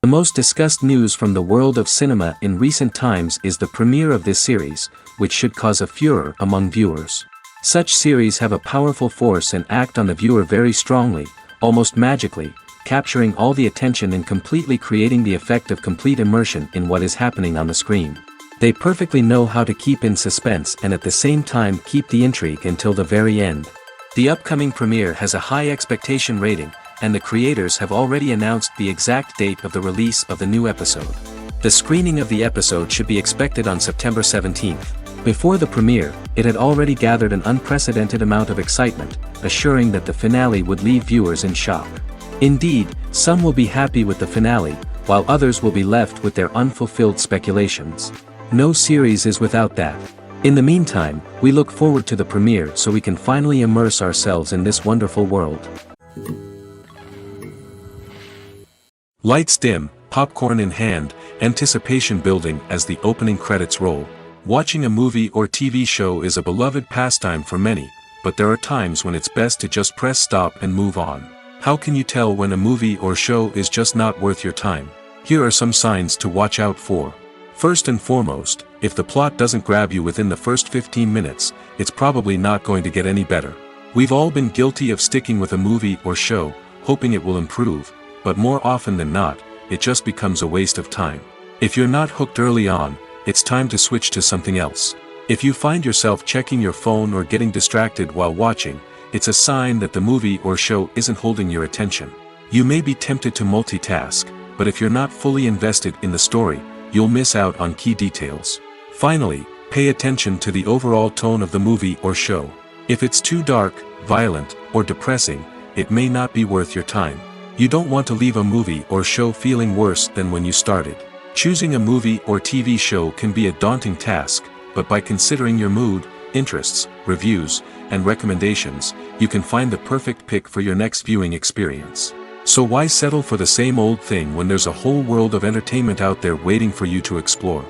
The most discussed news from the world of cinema in recent times is the premiere of this series, which should cause a furor among viewers. Such series have a powerful force and act on the viewer very strongly, almost magically, capturing all the attention and completely creating the effect of complete immersion in what is happening on the screen. They perfectly know how to keep in suspense and at the same time keep the intrigue until the very end. The upcoming premiere has a high expectation rating, and the creators have already announced the exact date of the release of the new episode. The screening of the episode should be expected on September 17th. Before the premiere, it had already gathered an unprecedented amount of excitement, assuring that the finale would leave viewers in shock. Indeed, some will be happy with the finale, while others will be left with their unfulfilled speculations. No series is without that. In the meantime, we look forward to the premiere so we can finally immerse ourselves in this wonderful world. Lights dim, popcorn in hand, anticipation building as the opening credits roll. Watching a movie or TV show is a beloved pastime for many, but there are times when it's best to just press stop and move on. How can you tell when a movie or show is just not worth your time? Here are some signs to watch out for. First and foremost, if the plot doesn't grab you within the first 15 minutes, it's probably not going to get any better. We've all been guilty of sticking with a movie or show, hoping it will improve, but more often than not, it just becomes a waste of time. If you're not hooked early on, it's time to switch to something else. If you find yourself checking your phone or getting distracted while watching, it's a sign that the movie or show isn't holding your attention. You may be tempted to multitask, but if you're not fully invested in the story, you'll miss out on key details. Finally, pay attention to the overall tone of the movie or show. If it's too dark, violent, or depressing, it may not be worth your time. You don't want to leave a movie or show feeling worse than when you started. Choosing a movie or TV show can be a daunting task, but by considering your mood, interests, reviews, and recommendations, you can find the perfect pick for your next viewing experience. So why settle for the same old thing when there's a whole world of entertainment out there waiting for you to explore?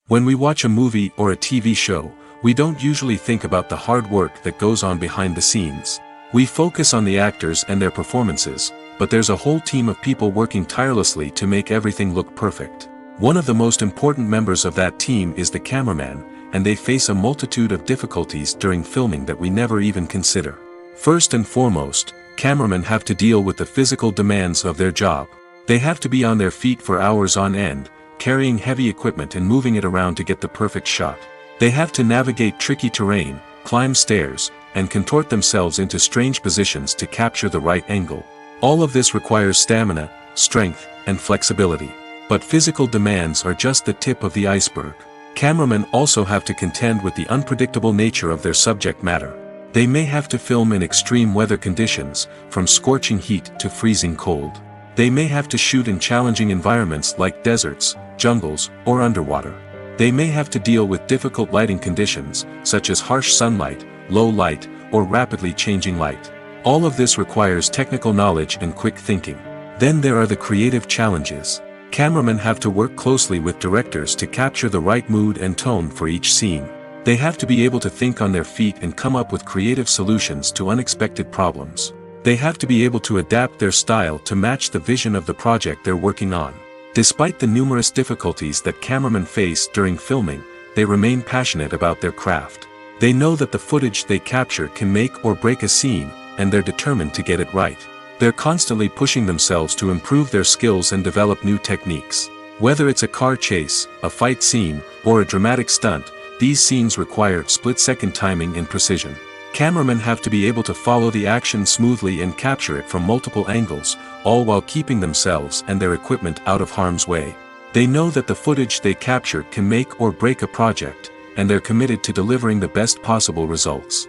When we watch a movie or a TV show, we don't usually think about the hard work that goes on behind the scenes. We focus on the actors and their performances, but there's a whole team of people working tirelessly to make everything look perfect. One of the most important members of that team is the cameraman, and they face a multitude of difficulties during filming that we never even consider. First and foremost, cameramen have to deal with the physical demands of their job. They have to be on their feet for hours on end, carrying heavy equipment and moving it around to get the perfect shot. They have to navigate tricky terrain, climb stairs, and contort themselves into strange positions to capture the right angle. All of this requires stamina, strength, and flexibility. But physical demands are just the tip of the iceberg. Cameramen also have to contend with the unpredictable nature of their subject matter. They may have to film in extreme weather conditions, from scorching heat to freezing cold. They may have to shoot in challenging environments like deserts, jungles, or underwater. They may have to deal with difficult lighting conditions, such as harsh sunlight, low light, or rapidly changing light. All of this requires technical knowledge and quick thinking. Then there are the creative challenges. Cameramen have to work closely with directors to capture the right mood and tone for each scene. They have to be able to think on their feet and come up with creative solutions to unexpected problems. They have to be able to adapt their style to match the vision of the project they're working on. Despite the numerous difficulties that cameramen face during filming, they remain passionate about their craft. They know that the footage they capture can make or break a scene, and they're determined to get it right. They're constantly pushing themselves to improve their skills and develop new techniques. Whether it's a car chase, a fight scene, or a dramatic stunt, these scenes require split-second timing and precision. Cameramen have to be able to follow the action smoothly and capture it from multiple angles, all while keeping themselves and their equipment out of harm's way. They know that the footage they capture can make or break a project, and they're committed to delivering the best possible results.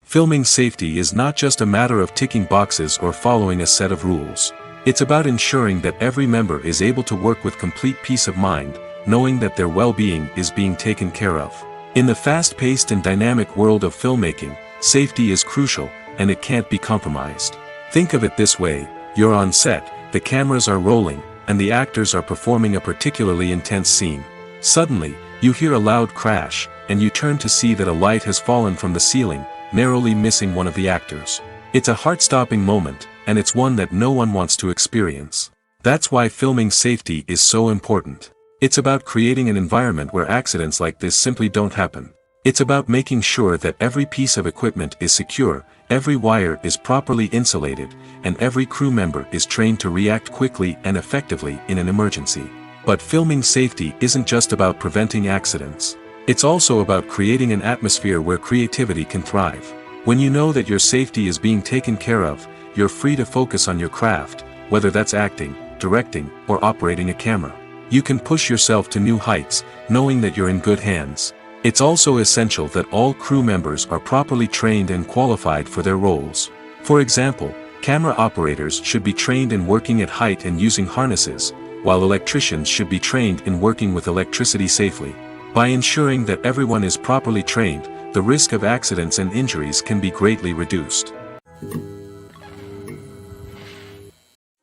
Filming safety is not just a matter of ticking boxes or following a set of rules. It's about ensuring that every member is able to work with complete peace of mind, knowing that their well-being is being taken care of. In the fast-paced and dynamic world of filmmaking, safety is crucial, and it can't be compromised. Think of it this way: you're on set, the cameras are rolling, and the actors are performing a particularly intense scene. Suddenly, you hear a loud crash, and you turn to see that a light has fallen from the ceiling, narrowly missing one of the actors. It's a heart-stopping moment, and it's one that no one wants to experience. That's why filming safety is so important. It's about creating an environment where accidents like this simply don't happen. It's about making sure that every piece of equipment is secure, every wire is properly insulated, and every crew member is trained to react quickly and effectively in an emergency. But filming safety isn't just about preventing accidents. It's also about creating an atmosphere where creativity can thrive. When you know that your safety is being taken care of, you're free to focus on your craft, whether that's acting, directing, or operating a camera. You can push yourself to new heights, knowing that you're in good hands. It's also essential that all crew members are properly trained and qualified for their roles. For example, camera operators should be trained in working at height and using harnesses, while electricians should be trained in working with electricity safely. By ensuring that everyone is properly trained, the risk of accidents and injuries can be greatly reduced.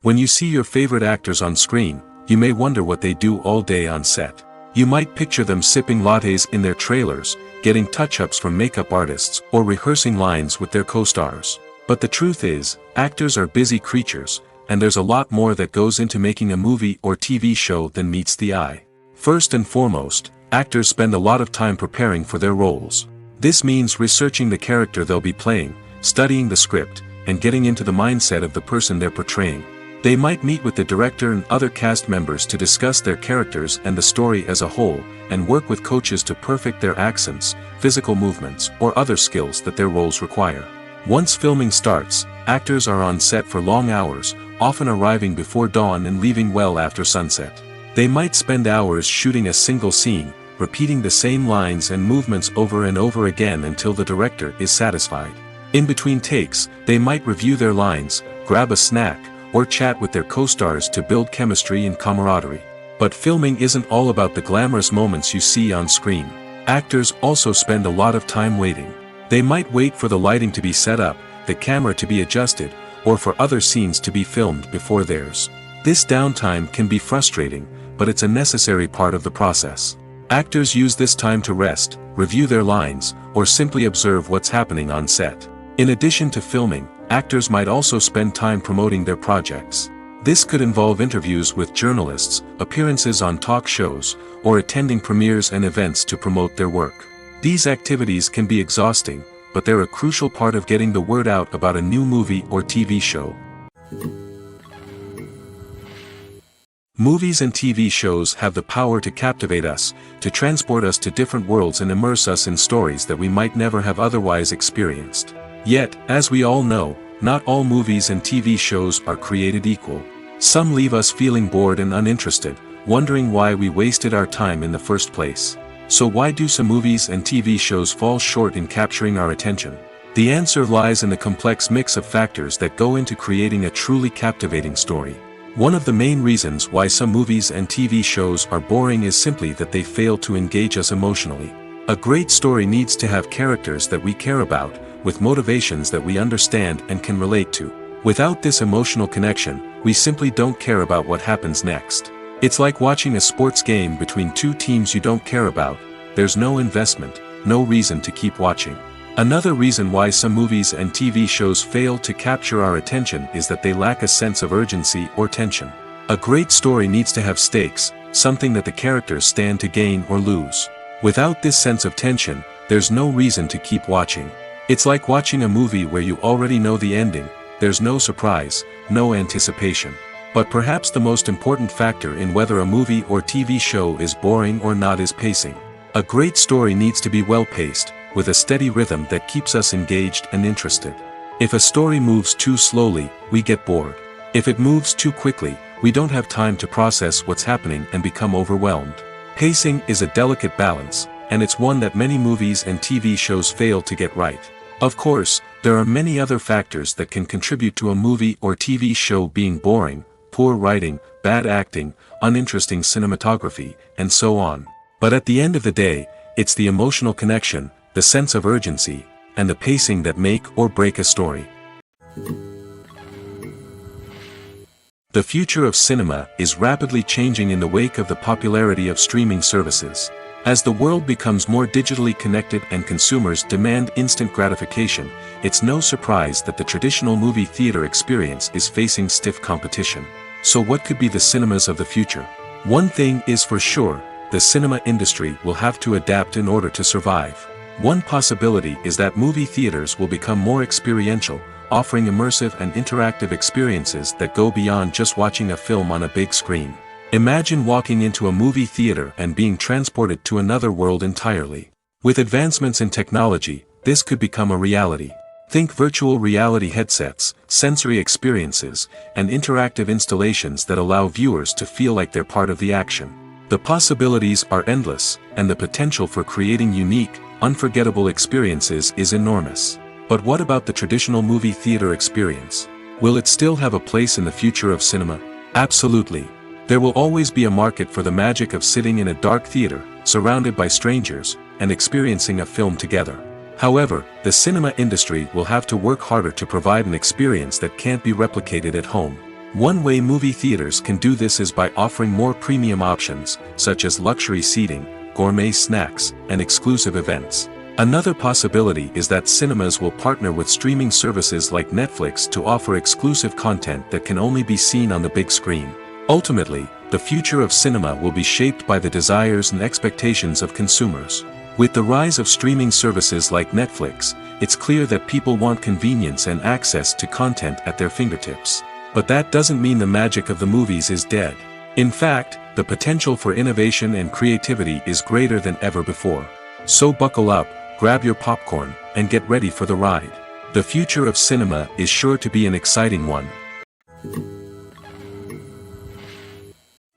When you see your favorite actors on screen, you may wonder what they do all day on set. You might picture them sipping lattes in their trailers, getting touch-ups from makeup artists, or rehearsing lines with their co-stars. But the truth is, actors are busy creatures, and there's a lot more that goes into making a movie or TV show than meets the eye. First and foremost, actors spend a lot of time preparing for their roles. This means researching the character they'll be playing, studying the script, and getting into the mindset of the person they're portraying. They might meet with the director and other cast members to discuss their characters and the story as a whole, and work with coaches to perfect their accents, physical movements, or other skills that their roles require. Once filming starts, actors are on set for long hours, often arriving before dawn and leaving well after sunset. They might spend hours shooting a single scene, repeating the same lines and movements over and over again until the director is satisfied. In between takes, they might review their lines, grab a snack, or chat with their co-stars to build chemistry and camaraderie. But filming isn't all about the glamorous moments you see on screen. Actors also spend a lot of time waiting. They might wait for the lighting to be set up, the camera to be adjusted, or for other scenes to be filmed before theirs. This downtime can be frustrating, but it's a necessary part of the process. Actors use this time to rest, review their lines, or simply observe what's happening on set. In addition to filming, actors might also spend time promoting their projects. This could involve interviews with journalists, appearances on talk shows, or attending premieres and events to promote their work. These activities can be exhausting, but they're a crucial part of getting the word out about a new movie or TV show. Movies and TV shows have the power to captivate us, to transport us to different worlds and immerse us in stories that we might never have otherwise experienced. Yet, as we all know, not all movies and TV shows are created equal. Some leave us feeling bored and uninterested, wondering why we wasted our time in the first place. So why do some movies and TV shows fall short in capturing our attention? The answer lies in the complex mix of factors that go into creating a truly captivating story. One of the main reasons why some movies and TV shows are boring is simply that they fail to engage us emotionally. A great story needs to have characters that we care about, with motivations that we understand and can relate to. Without this emotional connection, we simply don't care about what happens next. It's like watching a sports game between two teams you don't care about. There's no investment, no reason to keep watching. Another reason why some movies and TV shows fail to capture our attention is that they lack a sense of urgency or tension. A great story needs to have stakes, something that the characters stand to gain or lose. Without this sense of tension, there's no reason to keep watching. It's like watching a movie where you already know the ending, there's no surprise, no anticipation. But perhaps the most important factor in whether a movie or TV show is boring or not is pacing. A great story needs to be well-paced, with a steady rhythm that keeps us engaged and interested. If a story moves too slowly, we get bored. If it moves too quickly, we don't have time to process what's happening and become overwhelmed. Pacing is a delicate balance, and it's one that many movies and TV shows fail to get right. Of course, there are many other factors that can contribute to a movie or TV show being boring: poor writing, bad acting, uninteresting cinematography, and so on. But at the end of the day, it's the emotional connection, the sense of urgency, and the pacing that make or break a story. The future of cinema is rapidly changing in the wake of the popularity of streaming services. As the world becomes more digitally connected and consumers demand instant gratification, it's no surprise that the traditional movie theater experience is facing stiff competition. So what could be the cinemas of the future? One thing is for sure, the cinema industry will have to adapt in order to survive. One possibility is that movie theaters will become more experiential, offering immersive and interactive experiences that go beyond just watching a film on a big screen. Imagine walking into a movie theater and being transported to another world entirely. With advancements in technology, this could become a reality. Think virtual reality headsets, sensory experiences, and interactive installations that allow viewers to feel like they're part of the action. The possibilities are endless, and the potential for creating unique, unforgettable experiences is enormous. But what about the traditional movie theater experience? Will it still have a place in the future of cinema? Absolutely. There will always be a market for the magic of sitting in a dark theater, surrounded by strangers, and experiencing a film together. However, the cinema industry will have to work harder to provide an experience that can't be replicated at home. One way movie theaters can do this is by offering more premium options, such as luxury seating, gourmet snacks, and exclusive events. Another possibility is that cinemas will partner with streaming services like Netflix to offer exclusive content that can only be seen on the big screen. Ultimately, the future of cinema will be shaped by the desires and expectations of consumers. With the rise of streaming services like Netflix, it's clear that people want convenience and access to content at their fingertips. But that doesn't mean the magic of the movies is dead. In fact, the potential for innovation and creativity is greater than ever before. So buckle up, grab your popcorn, and get ready for the ride. The future of cinema is sure to be an exciting one.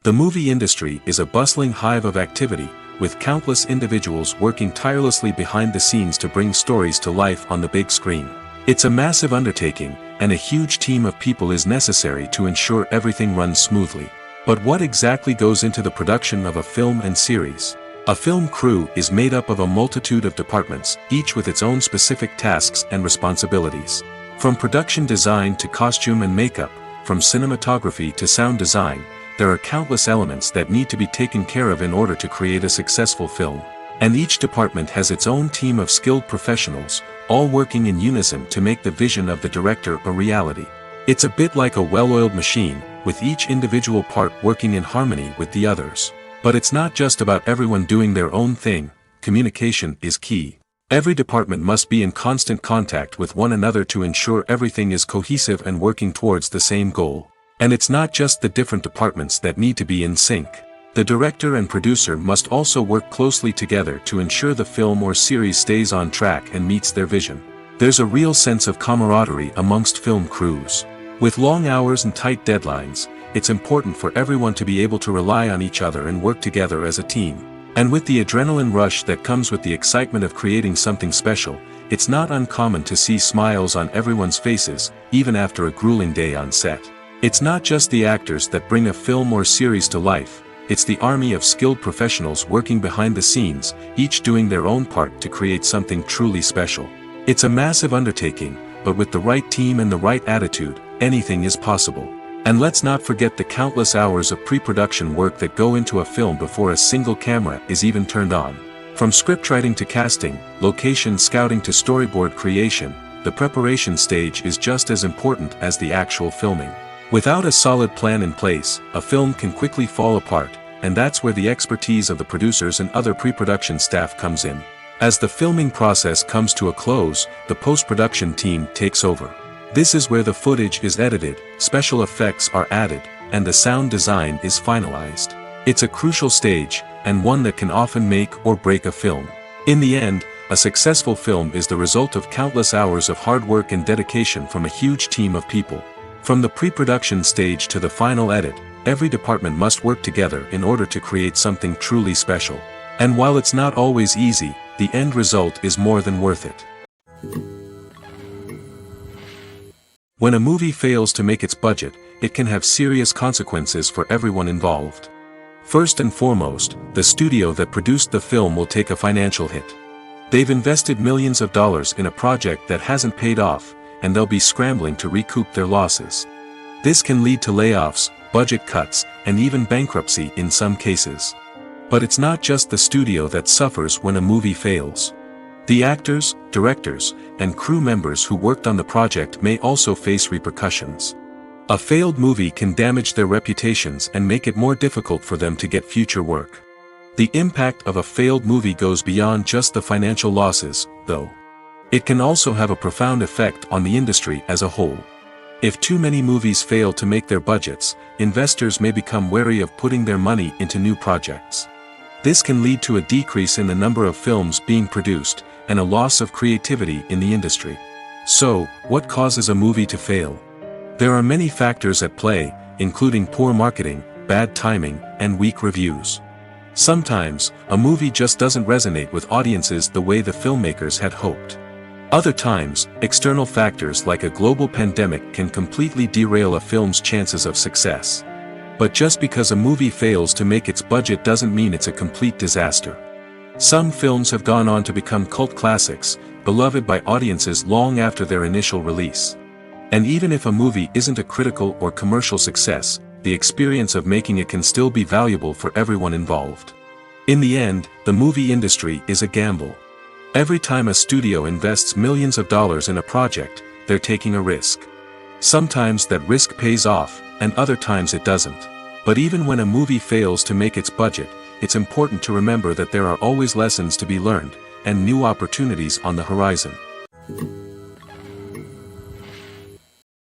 The movie industry is a bustling hive of activity, with countless individuals working tirelessly behind the scenes to bring stories to life on the big screen. It's a massive undertaking, and a huge team of people is necessary to ensure everything runs smoothly. But what exactly goes into the production of a film and series? A film crew is made up of a multitude of departments, each with its own specific tasks and responsibilities. From production design to costume and makeup, from cinematography to sound design, there are countless elements that need to be taken care of in order to create a successful film. And each department has its own team of skilled professionals, all working in unison to make the vision of the director a reality. It's a bit like a well-oiled machine, with each individual part working in harmony with the others. But it's not just about everyone doing their own thing, communication is key. Every department must be in constant contact with one another to ensure everything is cohesive and working towards the same goal. And it's not just the different departments that need to be in sync. The director and producer must also work closely together to ensure the film or series stays on track and meets their vision. There's a real sense of camaraderie amongst film crews. With long hours and tight deadlines, it's important for everyone to be able to rely on each other and work together as a team. And with the adrenaline rush that comes with the excitement of creating something special, it's not uncommon to see smiles on everyone's faces, even after a grueling day on set. It's not just the actors that bring a film or series to life, it's the army of skilled professionals working behind the scenes, each doing their own part to create something truly special. It's a massive undertaking, but with the right team and the right attitude, anything is possible. And let's not forget the countless hours of pre-production work that go into a film before a single camera is even turned on. From scriptwriting to casting, location scouting to storyboard creation, the preparation stage is just as important as the actual filming. Without a solid plan in place, a film can quickly fall apart, and that's where the expertise of the producers and other pre-production staff comes in. As the filming process comes to a close, the post-production team takes over. This is where the footage is edited, special effects are added, and the sound design is finalized. It's a crucial stage, and one that can often make or break a film. In the end, a successful film is the result of countless hours of hard work and dedication from a huge team of people. From the pre-production stage to the final edit, every department must work together in order to create something truly special. And while it's not always easy, the end result is more than worth it. When a movie fails to make its budget, it can have serious consequences for everyone involved. First and foremost, the studio that produced the film will take a financial hit. They've invested millions of dollars in a project that hasn't paid off, and they'll be scrambling to recoup their losses. This can lead to layoffs, budget cuts, and even bankruptcy in some cases. But it's not just the studio that suffers when a movie fails. The actors, directors, and crew members who worked on the project may also face repercussions. A failed movie can damage their reputations and make it more difficult for them to get future work. The impact of a failed movie goes beyond just the financial losses, though. It can also have a profound effect on the industry as a whole. If too many movies fail to make their budgets, investors may become wary of putting their money into new projects. This can lead to a decrease in the number of films being produced, and a loss of creativity in the industry. So, what causes a movie to fail? There are many factors at play, including poor marketing, bad timing, and weak reviews. Sometimes, a movie just doesn't resonate with audiences the way the filmmakers had hoped. Other times, external factors like a global pandemic can completely derail a film's chances of success. But just because a movie fails to make its budget doesn't mean it's a complete disaster. Some films have gone on to become cult classics, beloved by audiences long after their initial release. And even if a movie isn't a critical or commercial success, the experience of making it can still be valuable for everyone involved. In the end, the movie industry is a gamble. Every time a studio invests millions of dollars in a project, they're taking a risk. Sometimes that risk pays off, and other times it doesn't. But even when a movie fails to make its budget, it's important to remember that there are always lessons to be learned, and new opportunities on the horizon.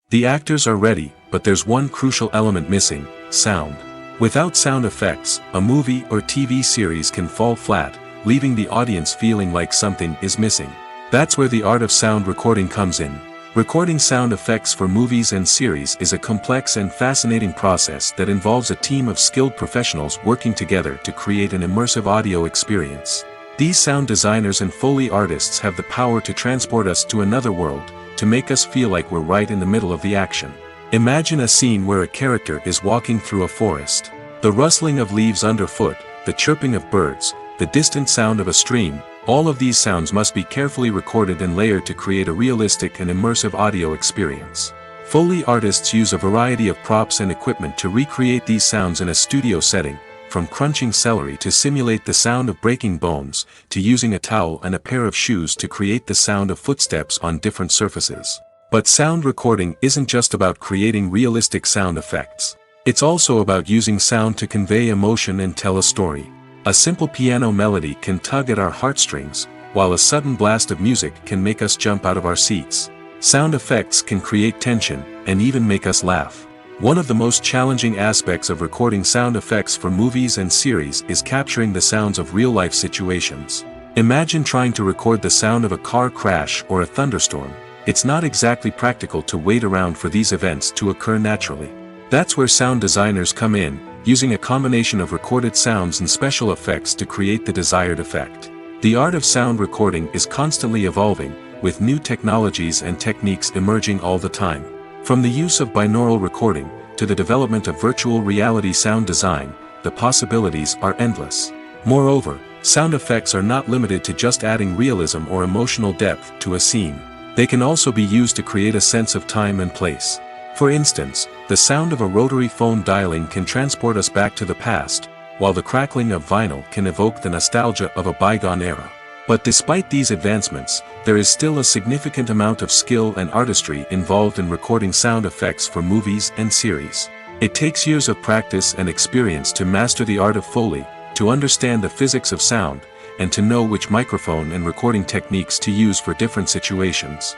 The actors are ready, but there's one crucial element missing: sound. Without sound effects, a movie or TV series can fall flat, leaving the audience feeling like something is missing. That's where the art of sound recording comes in. Recording sound effects for movies and series is a complex and fascinating process that involves a team of skilled professionals working together to create an immersive audio experience. These sound designers and Foley artists have the power to transport us to another world, to make us feel like we're right in the middle of the action. Imagine a scene where a character is walking through a forest. The rustling of leaves underfoot, the chirping of birds, the distant sound of a stream, all of these sounds must be carefully recorded and layered to create a realistic and immersive audio experience. Foley artists use a variety of props and equipment to recreate these sounds in a studio setting, from crunching celery to simulate the sound of breaking bones, to using a towel and a pair of shoes to create the sound of footsteps on different surfaces. But sound recording isn't just about creating realistic sound effects. It's also about using sound to convey emotion and tell a story. A simple piano melody can tug at our heartstrings, while a sudden blast of music can make us jump out of our seats. Sound effects can create tension, and even make us laugh. One of the most challenging aspects of recording sound effects for movies and series is capturing the sounds of real-life situations. Imagine trying to record the sound of a car crash or a thunderstorm. It's not exactly practical to wait around for these events to occur naturally. That's where sound designers come in, using a combination of recorded sounds and special effects to create the desired effect. The art of sound recording is constantly evolving, with new technologies and techniques emerging all the time. From the use of binaural recording, to the development of virtual reality sound design, the possibilities are endless. Moreover, sound effects are not limited to just adding realism or emotional depth to a scene. They can also be used to create a sense of time and place. For instance, the sound of a rotary phone dialing can transport us back to the past, while the crackling of vinyl can evoke the nostalgia of a bygone era. But despite these advancements, there is still a significant amount of skill and artistry involved in recording sound effects for movies and series. It takes years of practice and experience to master the art of Foley, to understand the physics of sound, and to know which microphone and recording techniques to use for different situations.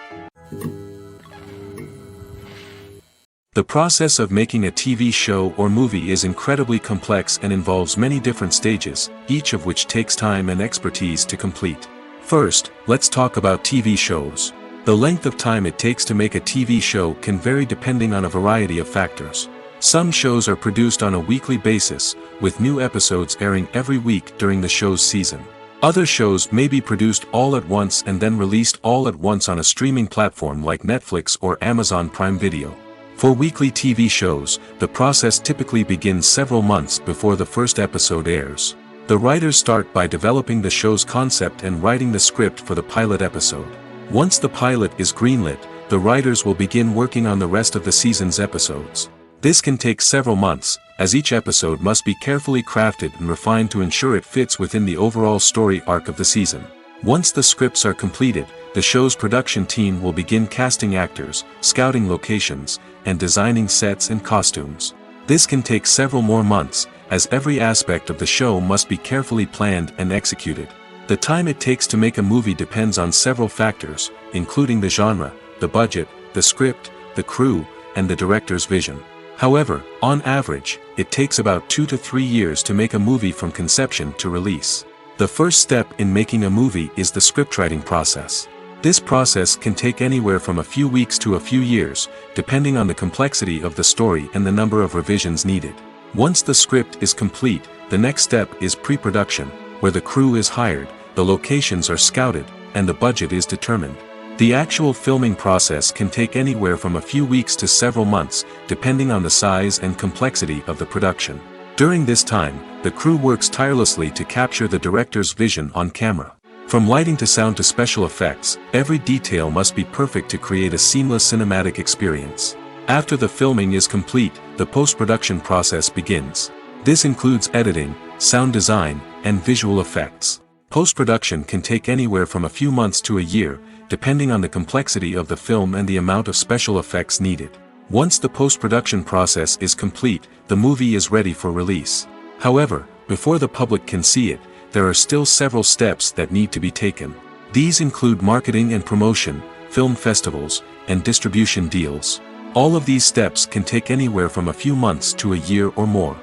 The process of making a TV show or movie is incredibly complex and involves many different stages, each of which takes time and expertise to complete. First, let's talk about TV shows. The length of time it takes to make a TV show can vary depending on a variety of factors. Some shows are produced on a weekly basis, with new episodes airing every week during the show's season. Other shows may be produced all at once and then released all at once on a streaming platform like Netflix or Amazon Prime Video. For weekly TV shows, the process typically begins several months before the first episode airs. The writers start by developing the show's concept and writing the script for the pilot episode. Once the pilot is greenlit, the writers will begin working on the rest of the season's episodes. This can take several months, as each episode must be carefully crafted and refined to ensure it fits within the overall story arc of the season. Once the scripts are completed, the show's production team will begin casting actors, scouting locations, and designing sets and costumes. This can take several more months, as every aspect of the show must be carefully planned and executed. The time it takes to make a movie depends on several factors, including the genre, the budget, the script, the crew, and the director's vision. However, on average, it takes about 2 to 3 years to make a movie from conception to release. The first step in making a movie is the scriptwriting process. This process can take anywhere from a few weeks to a few years, depending on the complexity of the story and the number of revisions needed. Once the script is complete, the next step is pre-production, where the crew is hired, the locations are scouted, and the budget is determined. The actual filming process can take anywhere from a few weeks to several months, depending on the size and complexity of the production. During this time, the crew works tirelessly to capture the director's vision on camera. From lighting to sound to special effects, every detail must be perfect to create a seamless cinematic experience. After the filming is complete, the post-production process begins. This includes editing, sound design, and visual effects. Post-production can take anywhere from a few months to a year, depending on the complexity of the film and the amount of special effects needed. Once the post-production process is complete, the movie is ready for release. However, before the public can see it, there are still several steps that need to be taken. These include marketing and promotion, film festivals, and distribution deals. All of these steps can take anywhere from a few months to a year or more.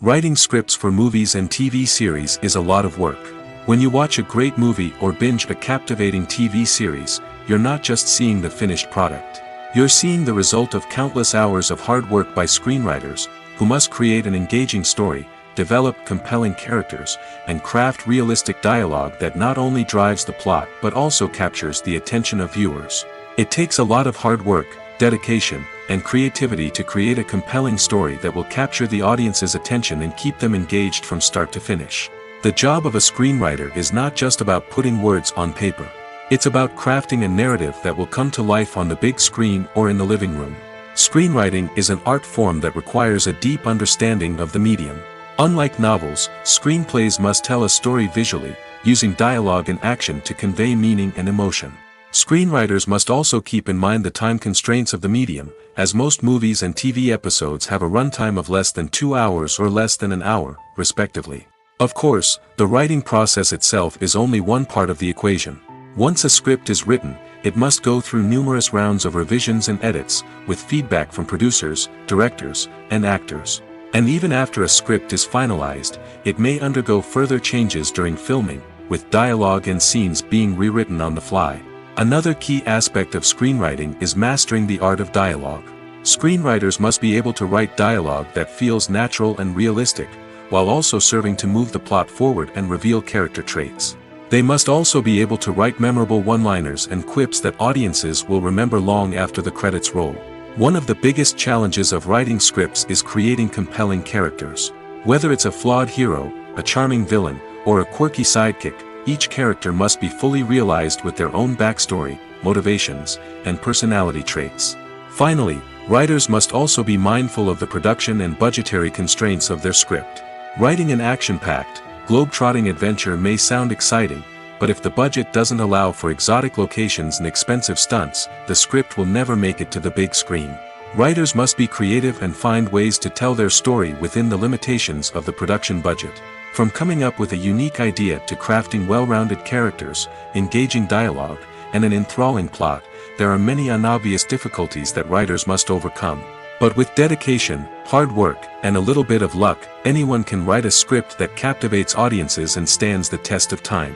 Writing scripts for movies and TV series is a lot of work. When you watch a great movie or binge a captivating TV series, you're not just seeing the finished product. You're seeing the result of countless hours of hard work by screenwriters, who must create an engaging story, develop compelling characters, and craft realistic dialogue that not only drives the plot but also captures the attention of viewers. It takes a lot of hard work, dedication, and creativity to create a compelling story that will capture the audience's attention and keep them engaged from start to finish. The job of a screenwriter is not just about putting words on paper. It's about crafting a narrative that will come to life on the big screen or in the living room. Screenwriting is an art form that requires a deep understanding of the medium. Unlike novels, screenplays must tell a story visually, using dialogue and action to convey meaning and emotion. Screenwriters must also keep in mind the time constraints of the medium, as most movies and TV episodes have a runtime of less than 2 hours or less than an hour, respectively. Of course, the writing process itself is only one part of the equation. Once a script is written, it must go through numerous rounds of revisions and edits, with feedback from producers, directors, and actors. And even after a script is finalized, it may undergo further changes during filming, with dialogue and scenes being rewritten on the fly. Another key aspect of screenwriting is mastering the art of dialogue. Screenwriters must be able to write dialogue that feels natural and realistic, while also serving to move the plot forward and reveal character traits. They must also be able to write memorable one-liners and quips that audiences will remember long after the credits roll. One of the biggest challenges of writing scripts is creating compelling characters. Whether it's a flawed hero, a charming villain, or a quirky sidekick, each character must be fully realized with their own backstory, motivations, and personality traits. Finally, writers must also be mindful of the production and budgetary constraints of their script. Writing an action-packed, globe-trotting adventure may sound exciting, but if the budget doesn't allow for exotic locations and expensive stunts, the script will never make it to the big screen. Writers must be creative and find ways to tell their story within the limitations of the production budget. From coming up with a unique idea to crafting well-rounded characters, engaging dialogue, and an enthralling plot, there are many unobvious difficulties that writers must overcome. But with dedication, hard work, and a little bit of luck, anyone can write a script that captivates audiences and stands the test of time.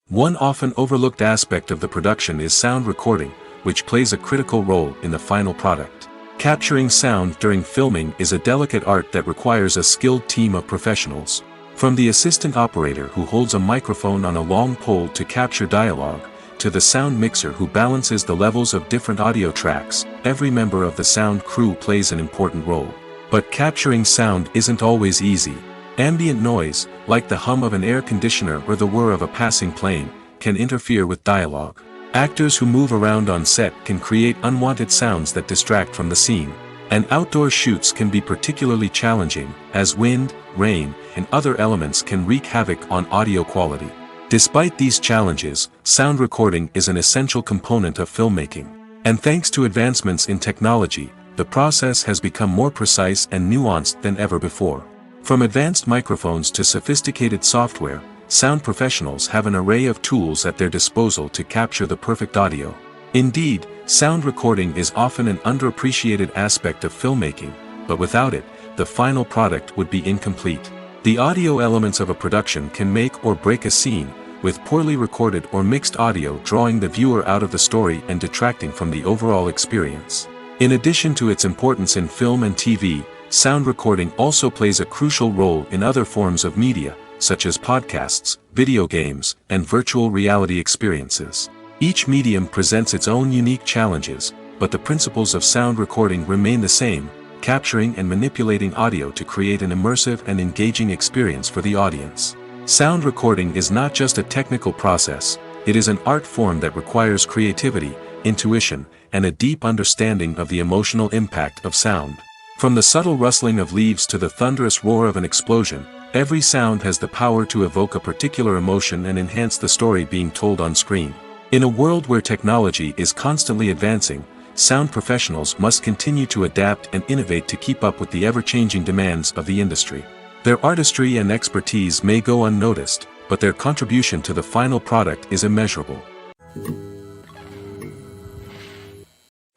One often overlooked aspect of the production is sound recording, which plays a critical role in the final product. Capturing sound during filming is a delicate art that requires a skilled team of professionals. From the assistant operator who holds a microphone on a long pole to capture dialogue, to the sound mixer who balances the levels of different audio tracks, every member of the sound crew plays an important role. But capturing sound isn't always easy. Ambient noise, like the hum of an air conditioner or the whir of a passing plane, can interfere with dialogue. Actors who move around on set can create unwanted sounds that distract from the scene. And outdoor shoots can be particularly challenging, as wind, rain, and other elements can wreak havoc on audio quality. Despite these challenges, sound recording is an essential component of filmmaking. And thanks to advancements in technology, the process has become more precise and nuanced than ever before. From advanced microphones to sophisticated software, sound professionals have an array of tools at their disposal to capture the perfect audio. Indeed, sound recording is often an underappreciated aspect of filmmaking, but without it, the final product would be incomplete. The audio elements of a production can make or break a scene, with poorly recorded or mixed audio drawing the viewer out of the story and detracting from the overall experience. In addition to its importance in film and TV, sound recording also plays a crucial role in other forms of media, such as podcasts, video games, and virtual reality experiences. Each medium presents its own unique challenges, but the principles of sound recording remain the same, capturing and manipulating audio to create an immersive and engaging experience for the audience. Sound recording is not just a technical process, it is an art form that requires creativity, intuition, and a deep understanding of the emotional impact of sound. From the subtle rustling of leaves to the thunderous roar of an explosion, every sound has the power to evoke a particular emotion and enhance the story being told on screen. In a world where technology is constantly advancing, sound professionals must continue to adapt and innovate to keep up with the ever-changing demands of the industry. Their artistry and expertise may go unnoticed, but their contribution to the final product is immeasurable.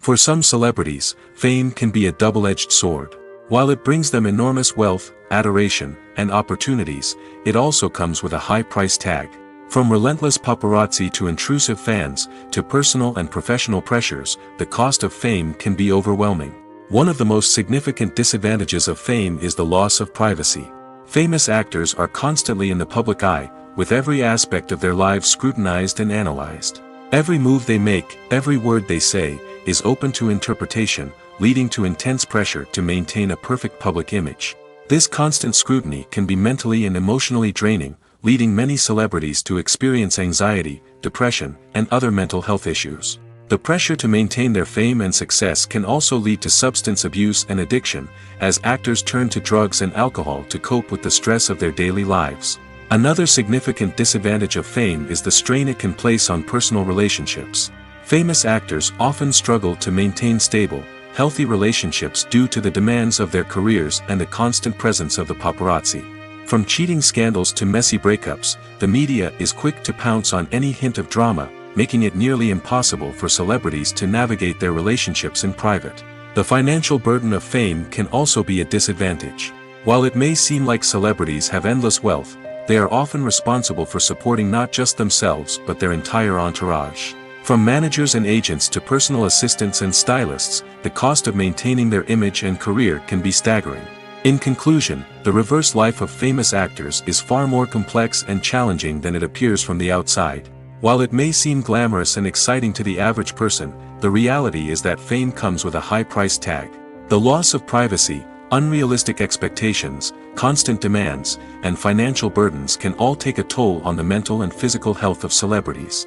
For some celebrities, fame can be a double-edged sword. While it brings them enormous wealth, adoration, and opportunities, it also comes with a high price tag. From relentless paparazzi to intrusive fans, to personal and professional pressures, the cost of fame can be overwhelming. One of the most significant disadvantages of fame is the loss of privacy. Famous actors are constantly in the public eye, with every aspect of their lives scrutinized and analyzed. Every move they make, every word they say, is open to interpretation, leading to intense pressure to maintain a perfect public image. This constant scrutiny can be mentally and emotionally draining, leading many celebrities to experience anxiety, depression, and other mental health issues. The pressure to maintain their fame and success can also lead to substance abuse and addiction, as actors turn to drugs and alcohol to cope with the stress of their daily lives. Another significant disadvantage of fame is the strain it can place on personal relationships. Famous actors often struggle to maintain stable, healthy relationships due to the demands of their careers and the constant presence of the paparazzi. From cheating scandals to messy breakups, the media is quick to pounce on any hint of drama, making it nearly impossible for celebrities to navigate their relationships in private. The financial burden of fame can also be a disadvantage. While it may seem like celebrities have endless wealth, they are often responsible for supporting not just themselves but their entire entourage. From managers and agents to personal assistants and stylists, the cost of maintaining their image and career can be staggering. In conclusion, the reverse life of famous actors is far more complex and challenging than it appears from the outside. While it may seem glamorous and exciting to the average person, the reality is that fame comes with a high price tag. The loss of privacy, unrealistic expectations, constant demands, and financial burdens can all take a toll on the mental and physical health of celebrities.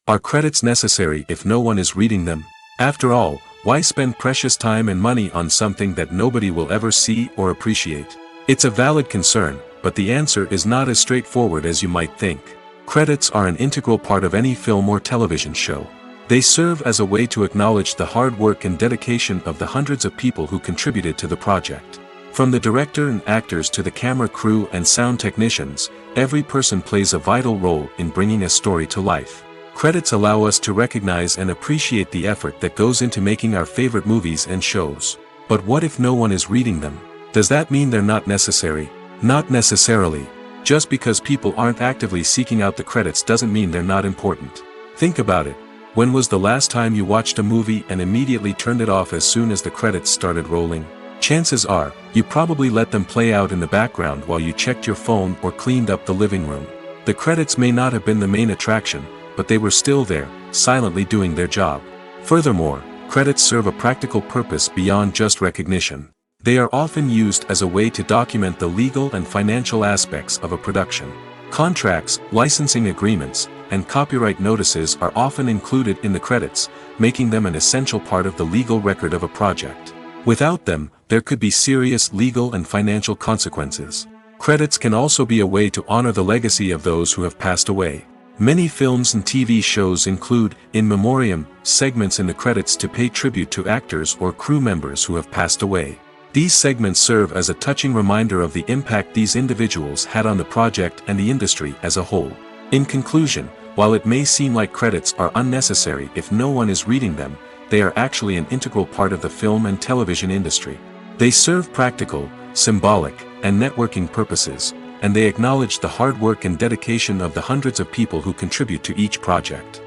Are credits necessary if no one is reading them? After all, why spend precious time and money on something that nobody will ever see or appreciate? It's a valid concern, but the answer is not as straightforward as you might think. Credits are an integral part of any film or television show. They serve as a way to acknowledge the hard work and dedication of the hundreds of people who contributed to the project. From the director and actors to the camera crew and sound technicians, every person plays a vital role in bringing a story to life. Credits allow us to recognize and appreciate the effort that goes into making our favorite movies and shows. But what if no one is reading them? Does that mean they're not necessary? Not necessarily. Just because people aren't actively seeking out the credits doesn't mean they're not important. Think about it. When was the last time you watched a movie and immediately turned it off as soon as the credits started rolling? Chances are, you probably let them play out in the background while you checked your phone or cleaned up the living room. The credits may not have been the main attraction, but they were still there, silently doing their job. Furthermore, credits serve a practical purpose beyond just recognition. They are often used as a way to document the legal and financial aspects of a production. Contracts, licensing agreements, and copyright notices are often included in the credits, making them an essential part of the legal record of a project. Without them, there could be serious legal and financial consequences. Credits can also be a way to honor the legacy of those who have passed away. Many films and TV shows include, in memoriam, segments in the credits to pay tribute to actors or crew members who have passed away. These segments serve as a touching reminder of the impact these individuals had on the project and the industry as a whole. In conclusion, while it may seem like credits are unnecessary if no one is reading them, they are actually an integral part of the film and television industry. They serve practical, symbolic, and networking purposes, and they acknowledge the hard work and dedication of the hundreds of people who contribute to each project.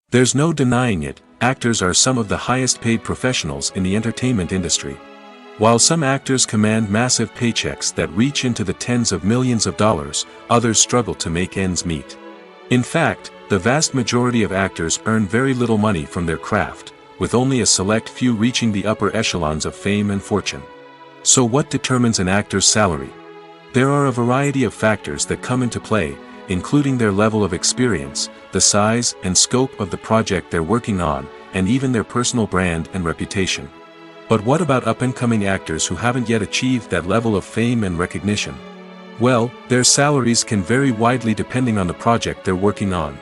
There's no denying it, actors are some of the highest paid professionals in the entertainment industry. While some actors command massive paychecks that reach into the tens of millions of dollars, others struggle to make ends meet. In fact, the vast majority of actors earn very little money from their craft, with only a select few reaching the upper echelons of fame and fortune. So what determines an actor's salary? There are a variety of factors that come into play, including their level of experience, the size and scope of the project they're working on, and even their personal brand and reputation. But what about up-and-coming actors who haven't yet achieved that level of fame and recognition? Well, their salaries can vary widely depending on the project they're working on.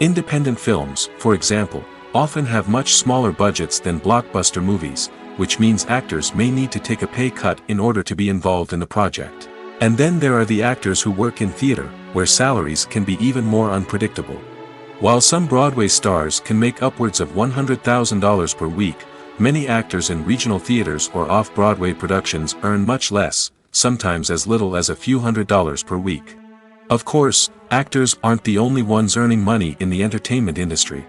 Independent films, for example, often have much smaller budgets than blockbuster movies, which means actors may need to take a pay cut in order to be involved in the project. And then there are the actors who work in theater, where salaries can be even more unpredictable. While some Broadway stars can make upwards of $100,000 per week, many actors in regional theaters or off-Broadway productions earn much less, sometimes as little as a few $100s per week. Of course, actors aren't the only ones earning money in the entertainment industry.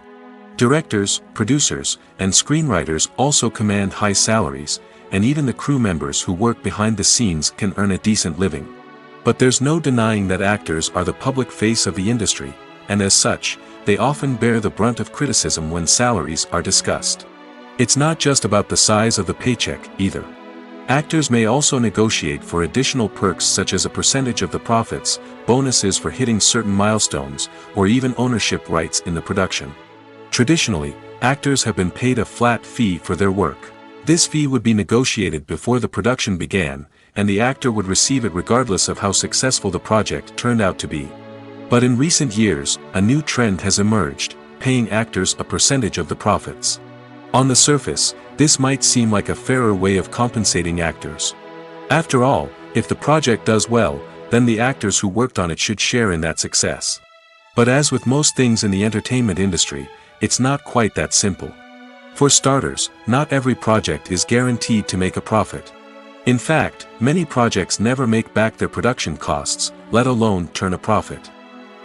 Directors, producers, and screenwriters also command high salaries, and even the crew members who work behind the scenes can earn a decent living. But there's no denying that actors are the public face of the industry, and as such, they often bear the brunt of criticism when salaries are discussed. It's not just about the size of the paycheck, either. Actors may also negotiate for additional perks such as a percentage of the profits, bonuses for hitting certain milestones, or even ownership rights in the production. Traditionally, actors have been paid a flat fee for their work. This fee would be negotiated before the production began, and the actor would receive it regardless of how successful the project turned out to be. But in recent years, a new trend has emerged, paying actors a percentage of the profits. On the surface, this might seem like a fairer way of compensating actors. After all, if the project does well, then the actors who worked on it should share in that success. But as with most things in the entertainment industry, it's not quite that simple. For starters, not every project is guaranteed to make a profit. In fact, many projects never make back their production costs, let alone turn a profit.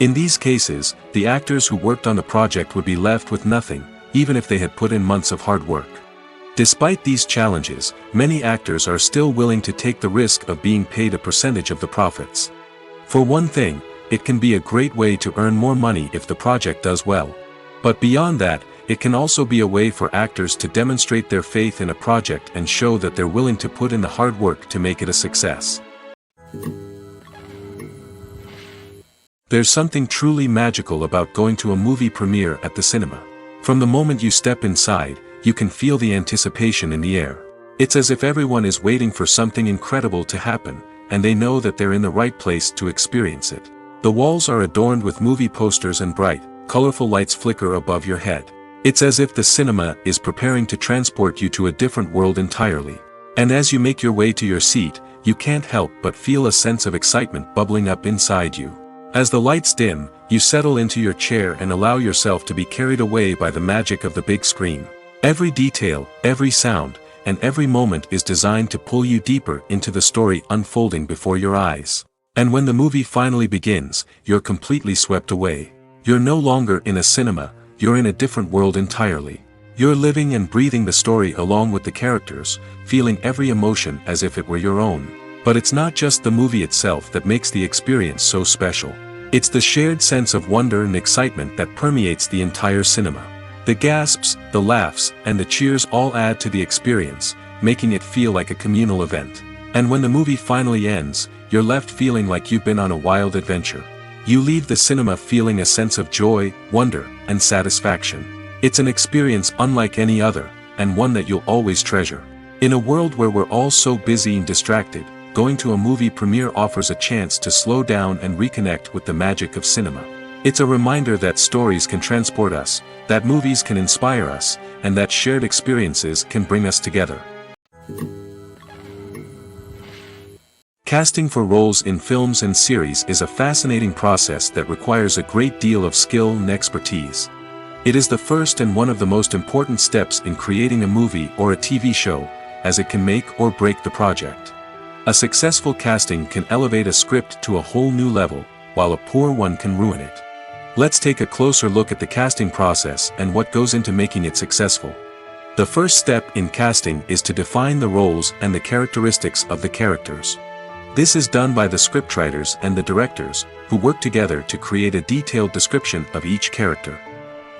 In these cases, the actors who worked on the project would be left with nothing, even if they had put in months of hard work. Despite these challenges, many actors are still willing to take the risk of being paid a percentage of the profits. For one thing, it can be a great way to earn more money if the project does well. But beyond that, it can also be a way for actors to demonstrate their faith in a project and show that they're willing to put in the hard work to make it a success. There's something truly magical about going to a movie premiere at the cinema. From the moment you step inside, you can feel the anticipation in the air. It's as if everyone is waiting for something incredible to happen, and they know that they're in the right place to experience it. The walls are adorned with movie posters and bright, colorful lights flicker above your head. It's as if the cinema is preparing to transport you to a different world entirely. And as you make your way to your seat, you can't help but feel a sense of excitement bubbling up inside you. As the lights dim, you settle into your chair and allow yourself to be carried away by the magic of the big screen. Every detail, every sound, and every moment is designed to pull you deeper into the story unfolding before your eyes. And when the movie finally begins, you're completely swept away. You're no longer in a cinema, you're in a different world entirely. You're living and breathing the story along with the characters, feeling every emotion as if it were your own. But it's not just the movie itself that makes the experience so special. It's the shared sense of wonder and excitement that permeates the entire cinema. The gasps, the laughs, and the cheers all add to the experience, making it feel like a communal event. And when the movie finally ends, you're left feeling like you've been on a wild adventure. You leave the cinema feeling a sense of joy, wonder, and satisfaction. It's an experience unlike any other, and one that you'll always treasure. In a world where we're all so busy and distracted, going to a movie premiere offers a chance to slow down and reconnect with the magic of cinema. It's a reminder that stories can transport us, that movies can inspire us, and that shared experiences can bring us together. Casting for roles in films and series is a fascinating process that requires a great deal of skill and expertise. It is the first and one of the most important steps in creating a movie or a TV show, as it can make or break the project. A successful casting can elevate a script to a whole new level, while a poor one can ruin it. Let's take a closer look at the casting process and what goes into making it successful. The first step in casting is to define the roles and the characteristics of the characters. This is done by the scriptwriters and the directors, who work together to create a detailed description of each character.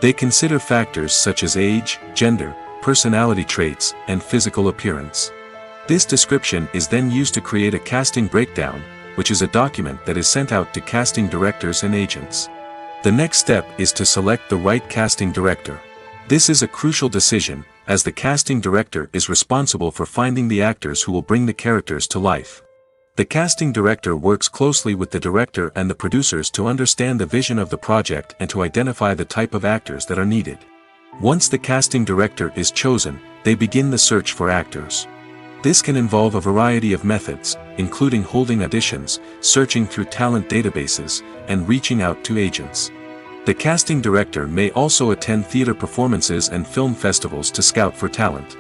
They consider factors such as age, gender, personality traits, and physical appearance. This description is then used to create a casting breakdown, which is a document that is sent out to casting directors and agents. The next step is to select the right casting director. This is a crucial decision, as the casting director is responsible for finding the actors who will bring the characters to life. The casting director works closely with the director and the producers to understand the vision of the project and to identify the type of actors that are needed. Once the casting director is chosen, they begin the search for actors. This can involve a variety of methods, including holding auditions, searching through talent databases, and reaching out to agents. The casting director may also attend theater performances and film festivals to scout for talent.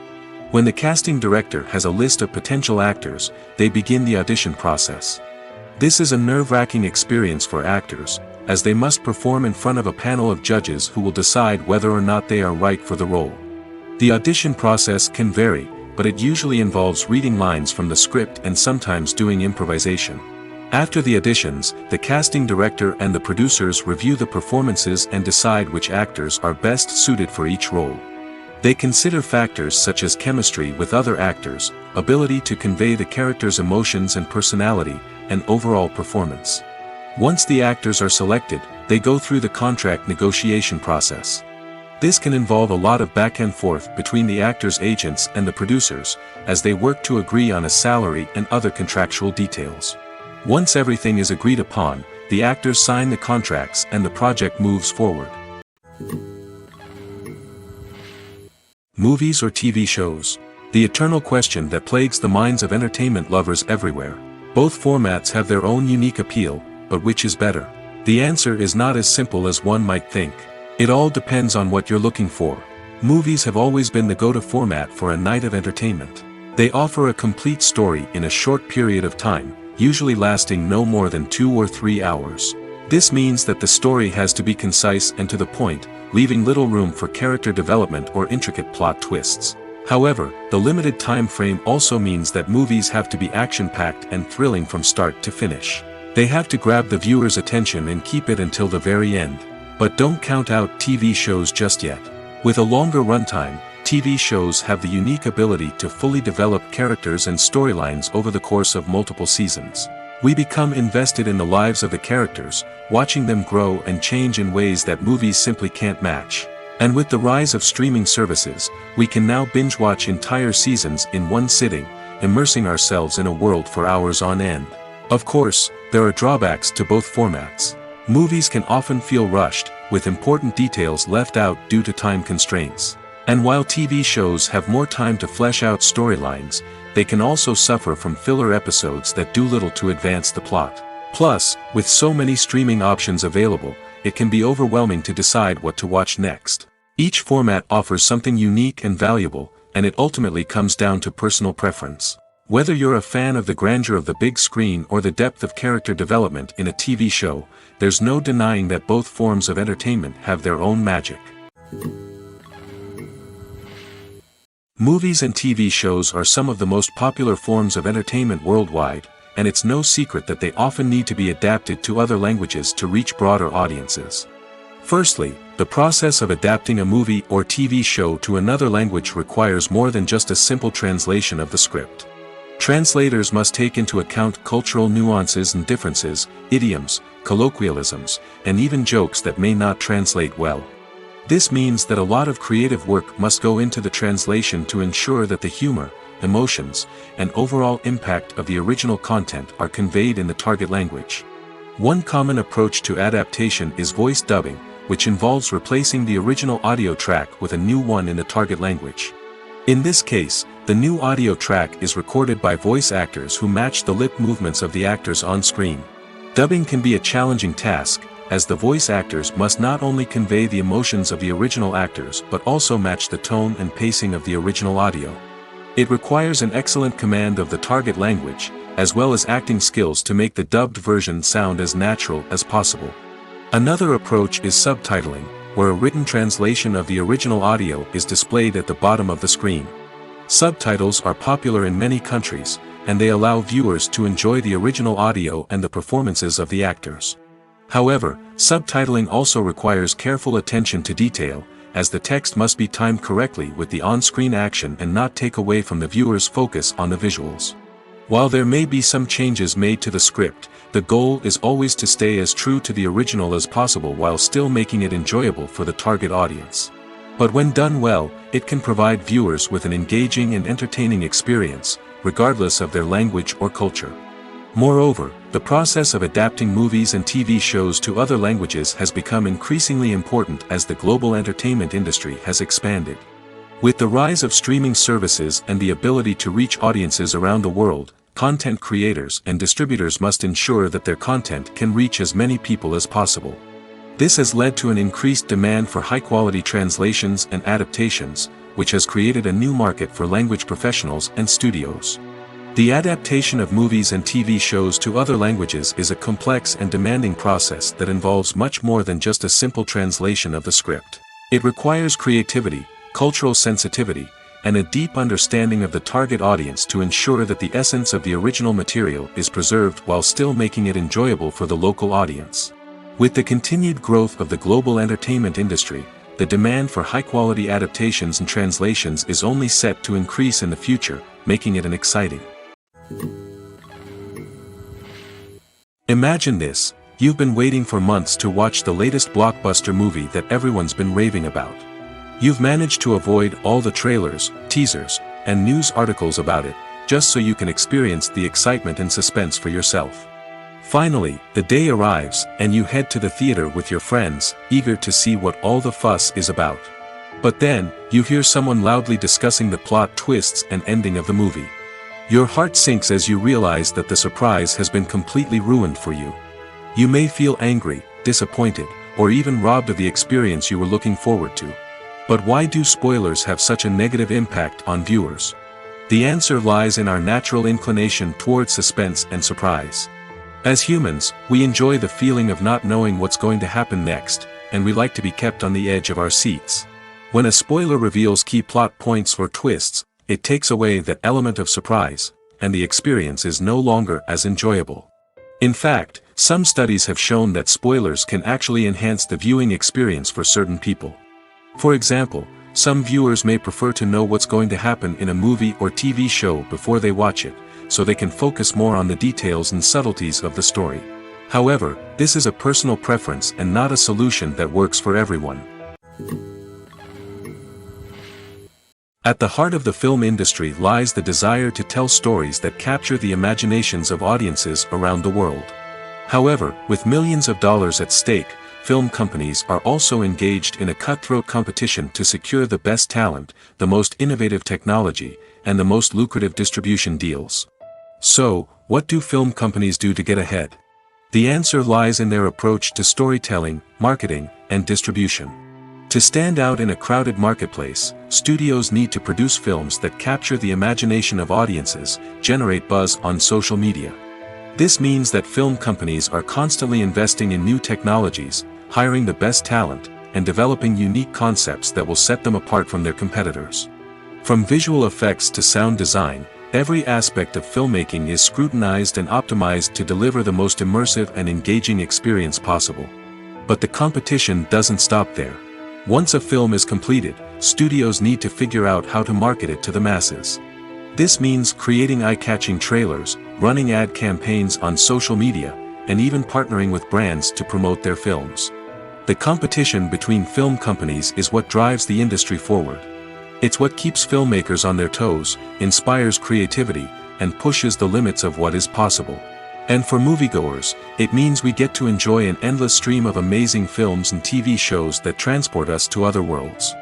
When the casting director has a list of potential actors, they begin the audition process. This is a nerve-wracking experience for actors, as they must perform in front of a panel of judges who will decide whether or not they are right for the role. The audition process can vary, but it usually involves reading lines from the script and sometimes doing improvisation. After the auditions, the casting director and the producers review the performances and decide which actors are best suited for each role. They consider factors such as chemistry with other actors, ability to convey the character's emotions and personality, and overall performance. Once the actors are selected, they go through the contract negotiation process. This can involve a lot of back and forth between the actors' agents and the producers, as they work to agree on a salary and other contractual details. Once everything is agreed upon, the actors sign the contracts and the project moves forward. Movies or TV shows? The eternal question that plagues the minds of entertainment lovers everywhere. Both formats have their own unique appeal, but which is better? The answer is not as simple as one might think. It all depends on what you're looking for. Movies have always been the go-to format for a night of entertainment. They offer a complete story in a short period of time, usually lasting no more than 2 or 3 hours. This means that the story has to be concise and to the point, leaving little room for character development or intricate plot twists. However, the limited time frame also means that movies have to be action-packed and thrilling from start to finish. They have to grab the viewer's attention and keep it until the very end. But don't count out TV shows just yet. With a longer runtime, TV shows have the unique ability to fully develop characters and storylines over the course of multiple seasons. We become invested in the lives of the characters, watching them grow and change in ways that movies simply can't match. And with the rise of streaming services, we can now binge-watch entire seasons in one sitting, immersing ourselves in a world for hours on end. Of course, there are drawbacks to both formats. Movies can often feel rushed, with important details left out due to time constraints. And while TV shows have more time to flesh out storylines, they can also suffer from filler episodes that do little to advance the plot. Plus, with so many streaming options available, it can be overwhelming to decide what to watch next. Each format offers something unique and valuable, and it ultimately comes down to personal preference. Whether you're a fan of the grandeur of the big screen or the depth of character development in a TV show, there's no denying that both forms of entertainment have their own magic. Movies and TV shows are some of the most popular forms of entertainment worldwide, and it's no secret that they often need to be adapted to other languages to reach broader audiences. Firstly, the process of adapting a movie or TV show to another language requires more than just a simple translation of the script. Translators must take into account cultural nuances and differences, idioms, colloquialisms, and even jokes that may not translate well. This means that a lot of creative work must go into the translation to ensure that the humor, emotions, and overall impact of the original content are conveyed in the target language. One common approach to adaptation is voice dubbing, which involves replacing the original audio track with a new one in the target language. In this case, the new audio track is recorded by voice actors who match the lip movements of the actors on screen. Dubbing can be a challenging task, as the voice actors must not only convey the emotions of the original actors but also match the tone and pacing of the original audio. It requires an excellent command of the target language, as well as acting skills to make the dubbed version sound as natural as possible. Another approach is subtitling, where a written translation of the original audio is displayed at the bottom of the screen. Subtitles are popular in many countries, and they allow viewers to enjoy the original audio and the performances of the actors. However, subtitling also requires careful attention to detail, as the text must be timed correctly with the on-screen action and not take away from the viewer's focus on the visuals. While there may be some changes made to the script, the goal is always to stay as true to the original as possible while still making it enjoyable for the target audience. But when done well, it can provide viewers with an engaging and entertaining experience, regardless of their language or culture. Moreover, the process of adapting movies and TV shows to other languages has become increasingly important as the global entertainment industry has expanded. With the rise of streaming services and the ability to reach audiences around the world, content creators and distributors must ensure that their content can reach as many people as possible. This has led to an increased demand for high-quality translations and adaptations, which has created a new market for language professionals and studios. The adaptation of movies and TV shows to other languages is a complex and demanding process that involves much more than just a simple translation of the script. It requires creativity, cultural sensitivity, and a deep understanding of the target audience to ensure that the essence of the original material is preserved while still making it enjoyable for the local audience. With the continued growth of the global entertainment industry, the demand for high-quality adaptations and translations is only set to increase in the future, making it an exciting. Imagine this: you've been waiting for months to watch the latest blockbuster movie that everyone's been raving about. You've managed to avoid all the trailers, teasers, and news articles about it, just so you can experience the excitement and suspense for yourself. Finally, the day arrives, and you head to the theater with your friends, eager to see what all the fuss is about. But then, you hear someone loudly discussing the plot twists and ending of the movie. Your heart sinks as you realize that the surprise has been completely ruined for you. You may feel angry, disappointed, or even robbed of the experience you were looking forward to. But why do spoilers have such a negative impact on viewers? The answer lies in our natural inclination towards suspense and surprise. As humans, we enjoy the feeling of not knowing what's going to happen next, and we like to be kept on the edge of our seats. When a spoiler reveals key plot points or twists, it takes away that element of surprise, and the experience is no longer as enjoyable. In fact, some studies have shown that spoilers can actually enhance the viewing experience for certain people. For example, some viewers may prefer to know what's going to happen in a movie or TV show before they watch it, so they can focus more on the details and subtleties of the story. However, this is a personal preference and not a solution that works for everyone. At the heart of the film industry lies the desire to tell stories that capture the imaginations of audiences around the world. However, with millions of dollars at stake, film companies are also engaged in a cutthroat competition to secure the best talent, the most innovative technology, and the most lucrative distribution deals. So, what do film companies do to get ahead? The answer lies in their approach to storytelling, marketing, and distribution. To stand out in a crowded marketplace, studios need to produce films that capture the imagination of audiences, generate buzz on social media. This means that film companies are constantly investing in new technologies, hiring the best talent, and developing unique concepts that will set them apart from their competitors. From visual effects to sound design, every aspect of filmmaking is scrutinized and optimized to deliver the most immersive and engaging experience possible. But the competition doesn't stop there. Once a film is completed, studios need to figure out how to market it to the masses. This means creating eye-catching trailers, running ad campaigns on social media, and even partnering with brands to promote their films. The competition between film companies is what drives the industry forward. It's what keeps filmmakers on their toes, inspires creativity, and pushes the limits of what is possible. And for moviegoers, it means we get to enjoy an endless stream of amazing films and TV shows that transport us to other worlds.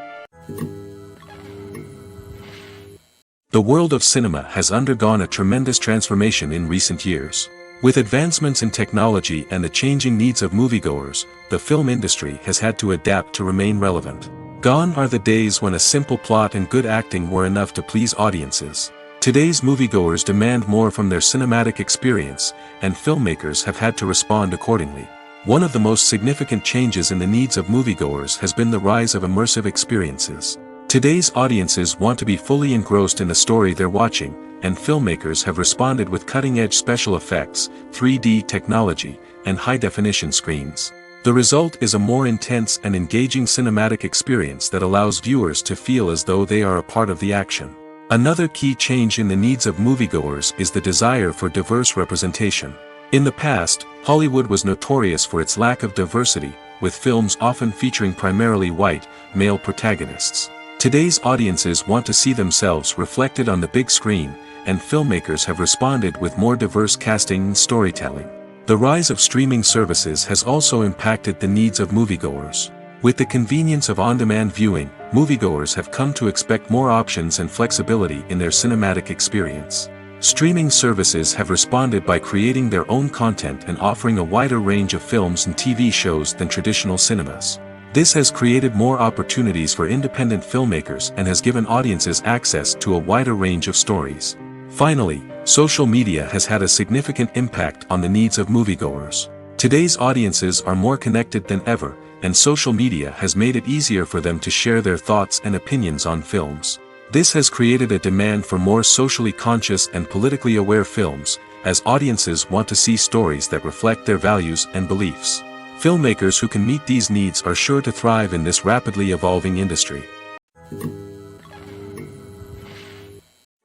The world of cinema has undergone a tremendous transformation in recent years. With advancements in technology and the changing needs of moviegoers, the film industry has had to adapt to remain relevant. Gone are the days when a simple plot and good acting were enough to please audiences. Today's moviegoers demand more from their cinematic experience, and filmmakers have had to respond accordingly. One of the most significant changes in the needs of moviegoers has been the rise of immersive experiences. Today's audiences want to be fully engrossed in the story they're watching, and filmmakers have responded with cutting-edge special effects, 3D technology, and high-definition screens. The result is a more intense and engaging cinematic experience that allows viewers to feel as though they are a part of the action. Another key change in the needs of moviegoers is the desire for diverse representation. In the past, Hollywood was notorious for its lack of diversity, with films often featuring primarily white, male protagonists. Today's audiences want to see themselves reflected on the big screen, and filmmakers have responded with more diverse casting and storytelling. The rise of streaming services has also impacted the needs of moviegoers. With the convenience of on-demand viewing, moviegoers have come to expect more options and flexibility in their cinematic experience. Streaming services have responded by creating their own content and offering a wider range of films and TV shows than traditional cinemas. This has created more opportunities for independent filmmakers and has given audiences access to a wider range of stories. Finally, social media has had a significant impact on the needs of moviegoers. Today's audiences are more connected than ever, and social media has made it easier for them to share their thoughts and opinions on films. This has created a demand for more socially conscious and politically aware films, as audiences want to see stories that reflect their values and beliefs. Filmmakers who can meet these needs are sure to thrive in this rapidly evolving industry.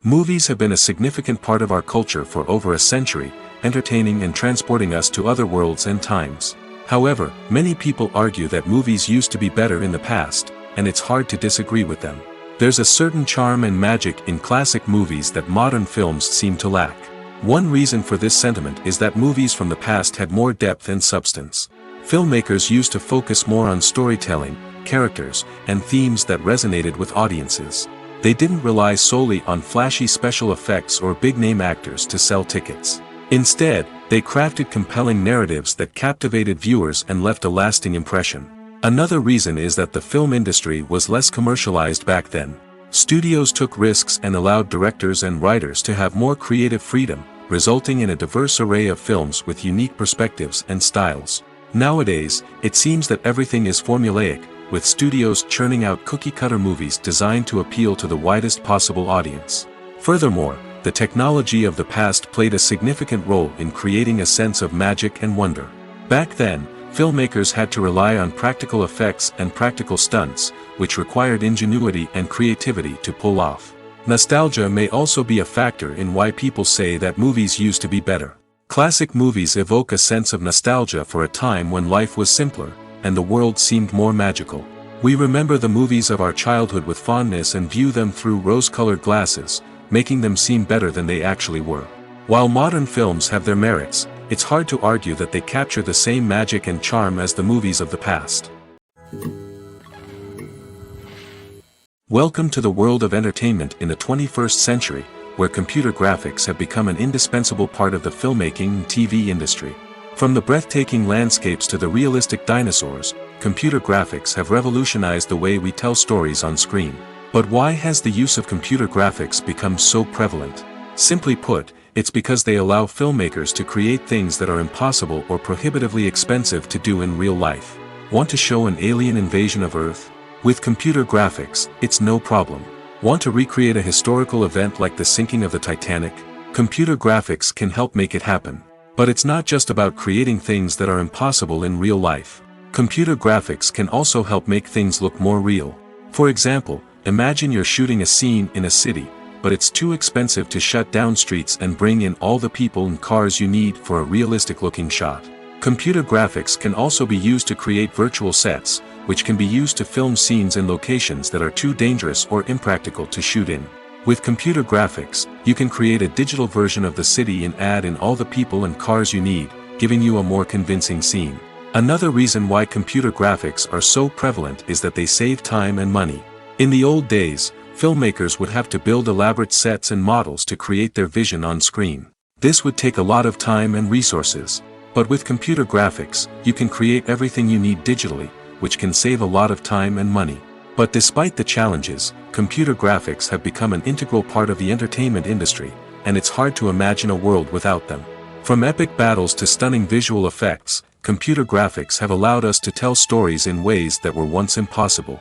Movies have been a significant part of our culture for over a century, entertaining and transporting us to other worlds and times. However, many people argue that movies used to be better in the past, and it's hard to disagree with them. There's a certain charm and magic in classic movies that modern films seem to lack. One reason for this sentiment is that movies from the past had more depth and substance. Filmmakers used to focus more on storytelling, characters, and themes that resonated with audiences. They didn't rely solely on flashy special effects or big-name actors to sell tickets. Instead, they crafted compelling narratives that captivated viewers and left a lasting impression. Another reason is that the film industry was less commercialized back then. Studios took risks and allowed directors and writers to have more creative freedom, resulting in a diverse array of films with unique perspectives and styles. Nowadays, it seems that everything is formulaic, with studios churning out cookie-cutter movies designed to appeal to the widest possible audience. Furthermore, the technology of the past played a significant role in creating a sense of magic and wonder. Back then, filmmakers had to rely on practical effects and practical stunts, which required ingenuity and creativity to pull off. Nostalgia may also be a factor in why people say that movies used to be better. Classic movies evoke a sense of nostalgia for a time when life was simpler, and the world seemed more magical. We remember the movies of our childhood with fondness and view them through rose-colored glasses, making them seem better than they actually were. While modern films have their merits, it's hard to argue that they capture the same magic and charm as the movies of the past. Welcome to the world of entertainment in the 21st century, where computer graphics have become an indispensable part of the filmmaking and TV industry. From the breathtaking landscapes to the realistic dinosaurs, computer graphics have revolutionized the way we tell stories on screen. But why has the use of computer graphics become so prevalent? Simply put, it's because they allow filmmakers to create things that are impossible or prohibitively expensive to do in real life. Want to show an alien invasion of Earth? With computer graphics, it's no problem. Want to recreate a historical event like the sinking of the Titanic? Computer graphics can help make it happen. But it's not just about creating things that are impossible in real life. Computer graphics can also help make things look more real. For example, imagine you're shooting a scene in a city, but it's too expensive to shut down streets and bring in all the people and cars you need for a realistic-looking shot. Computer graphics can also be used to create virtual sets, which can be used to film scenes in locations that are too dangerous or impractical to shoot in. With computer graphics, you can create a digital version of the city and add in all the people and cars you need, giving you a more convincing scene. Another reason why computer graphics are so prevalent is that they save time and money. In the old days, filmmakers would have to build elaborate sets and models to create their vision on screen. This would take a lot of time and resources. But with computer graphics, you can create everything you need digitally, which can save a lot of time and money. But despite the challenges, computer graphics have become an integral part of the entertainment industry, and it's hard to imagine a world without them. From epic battles to stunning visual effects, computer graphics have allowed us to tell stories in ways that were once impossible.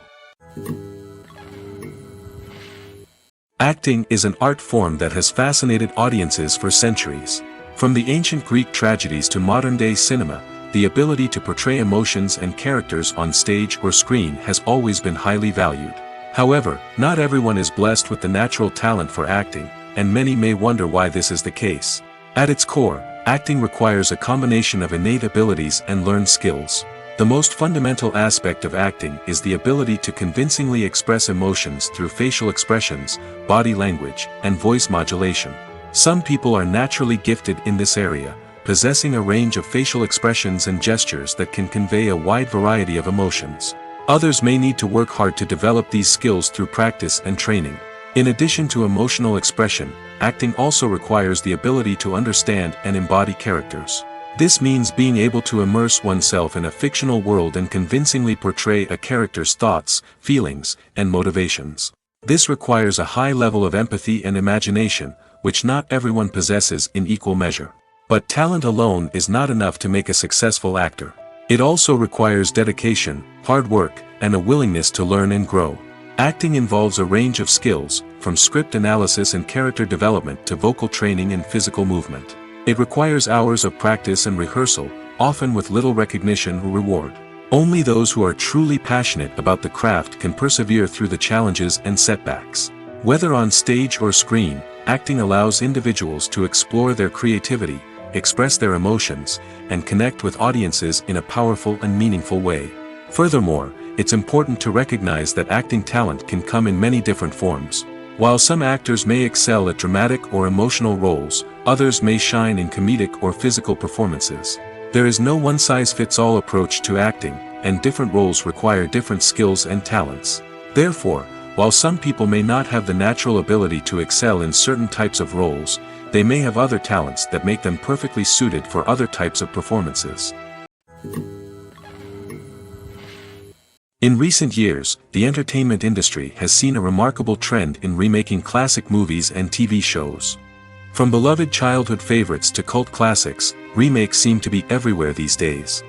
Acting is an art form that has fascinated audiences for centuries. From the ancient Greek tragedies to modern-day cinema, the ability to portray emotions and characters on stage or screen has always been highly valued. However, not everyone is blessed with the natural talent for acting, and many may wonder why this is the case. At its core, acting requires a combination of innate abilities and learned skills. The most fundamental aspect of acting is the ability to convincingly express emotions through facial expressions, body language, and voice modulation. Some people are naturally gifted in this area, possessing a range of facial expressions and gestures that can convey a wide variety of emotions. Others may need to work hard to develop these skills through practice and training. In addition to emotional expression, acting also requires the ability to understand and embody characters. This means being able to immerse oneself in a fictional world and convincingly portray a character's thoughts, feelings, and motivations. This requires a high level of empathy and imagination, which not everyone possesses in equal measure. But talent alone is not enough to make a successful actor. It also requires dedication, hard work, and a willingness to learn and grow. Acting involves a range of skills, from script analysis and character development to vocal training and physical movement. It requires hours of practice and rehearsal, often with little recognition or reward. Only those who are truly passionate about the craft can persevere through the challenges and setbacks. Whether on stage or screen, acting allows individuals to explore their creativity, express their emotions, and connect with audiences in a powerful and meaningful way. Furthermore, it's important to recognize that acting talent can come in many different forms. While some actors may excel at dramatic or emotional roles, others may shine in comedic or physical performances. There is no one-size-fits-all approach to acting, and different roles require different skills and talents. Therefore, while some people may not have the natural ability to excel in certain types of roles, they may have other talents that make them perfectly suited for other types of performances. In recent years, the entertainment industry has seen a remarkable trend in remaking classic movies and TV shows. From beloved childhood favorites to cult classics, remakes seem to be everywhere these days.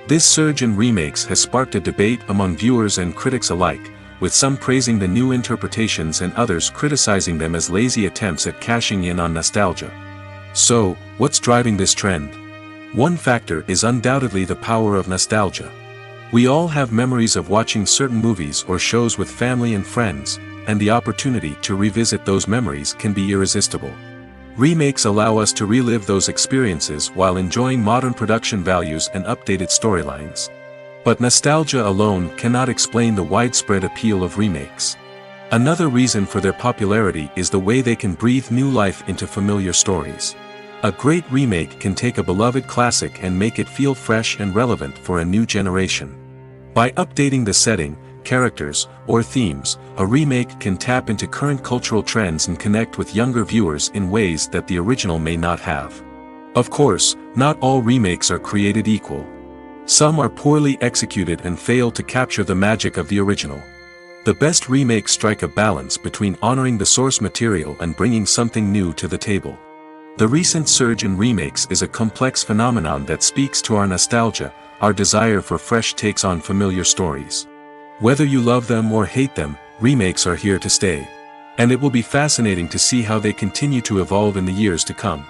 This surge in remakes has sparked a debate among viewers and critics alike, with some praising the new interpretations and others criticizing them as lazy attempts at cashing in on nostalgia. So, what's driving this trend? One factor is undoubtedly the power of nostalgia. We all have memories of watching certain movies or shows with family and friends, and the opportunity to revisit those memories can be irresistible. Remakes allow us to relive those experiences while enjoying modern production values and updated storylines. But nostalgia alone cannot explain the widespread appeal of remakes. Another reason for their popularity is the way they can breathe new life into familiar stories. A great remake can take a beloved classic and make it feel fresh and relevant for a new generation. By updating the setting, characters, or themes, a remake can tap into current cultural trends and connect with younger viewers in ways that the original may not have. Of course, not all remakes are created equal. Some are poorly executed and fail to capture the magic of the original. The best remakes strike a balance between honoring the source material and bringing something new to the table. The recent surge in remakes is a complex phenomenon that speaks to our nostalgia, our desire for fresh takes on familiar stories. Whether you love them or hate them, remakes are here to stay. And it will be fascinating to see how they continue to evolve in the years to come.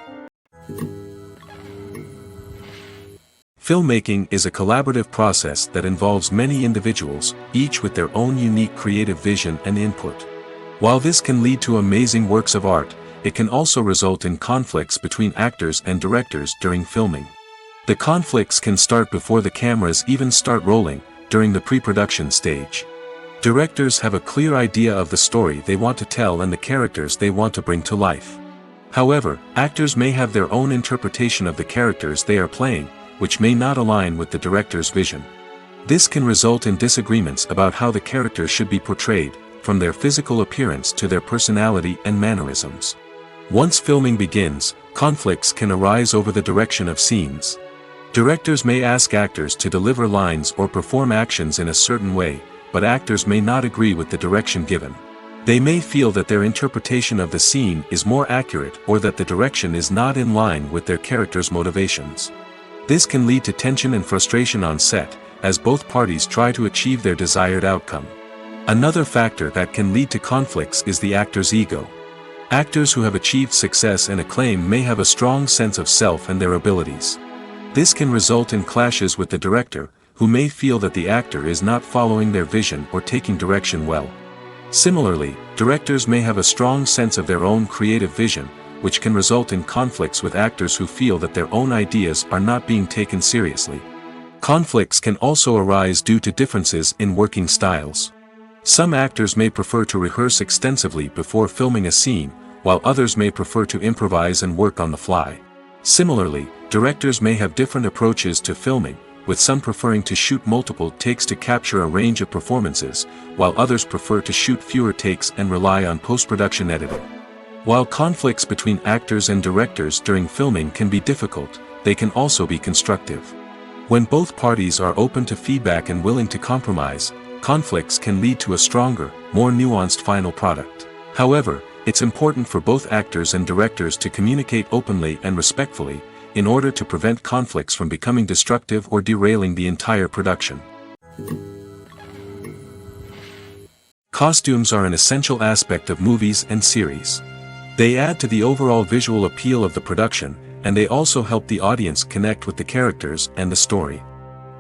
Filmmaking is a collaborative process that involves many individuals, each with their own unique creative vision and input. While this can lead to amazing works of art, it can also result in conflicts between actors and directors during filming. The conflicts can start before the cameras even start rolling, during the pre-production stage. Directors have a clear idea of the story they want to tell and the characters they want to bring to life. However, actors may have their own interpretation of the characters they are playing, which may not align with the director's vision. This can result in disagreements about how the characters should be portrayed, from their physical appearance to their personality and mannerisms. Once filming begins, conflicts can arise over the direction of scenes. Directors may ask actors to deliver lines or perform actions in a certain way, but actors may not agree with the direction given. They may feel that their interpretation of the scene is more accurate or that the direction is not in line with their character's motivations. This can lead to tension and frustration on set, as both parties try to achieve their desired outcome. Another factor that can lead to conflicts is the actor's ego. Actors who have achieved success and acclaim may have a strong sense of self and their abilities. This can result in clashes with the director, who may feel that the actor is not following their vision or taking direction well. Similarly, directors may have a strong sense of their own creative vision, which can result in conflicts with actors who feel that their own ideas are not being taken seriously. Conflicts can also arise due to differences in working styles. Some actors may prefer to rehearse extensively before filming a scene, while others may prefer to improvise and work on the fly. Similarly, directors may have different approaches to filming, with some preferring to shoot multiple takes to capture a range of performances, while others prefer to shoot fewer takes and rely on post-production editing. While conflicts between actors and directors during filming can be difficult, they can also be constructive. When both parties are open to feedback and willing to compromise, conflicts can lead to a stronger, more nuanced final product. However, it's important for both actors and directors to communicate openly and respectfully, in order to prevent conflicts from becoming destructive or derailing the entire production. Costumes are an essential aspect of movies and series. They add to the overall visual appeal of the production, and they also help the audience connect with the characters and the story.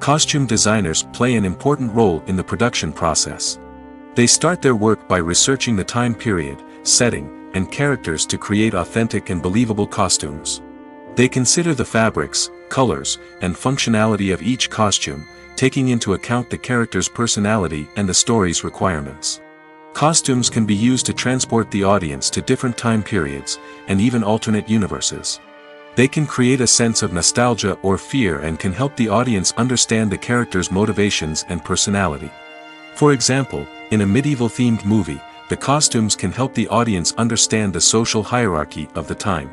Costume designers play an important role in the production process. They start their work by researching the time period, setting, and characters to create authentic and believable costumes. They consider the fabrics, colors, and functionality of each costume, taking into account the character's personality and the story's requirements. Costumes can be used to transport the audience to different time periods, and even alternate universes. They can create a sense of nostalgia or fear and can help the audience understand the character's motivations and personality. For example, in a medieval-themed movie, the costumes can help the audience understand the social hierarchy of the time.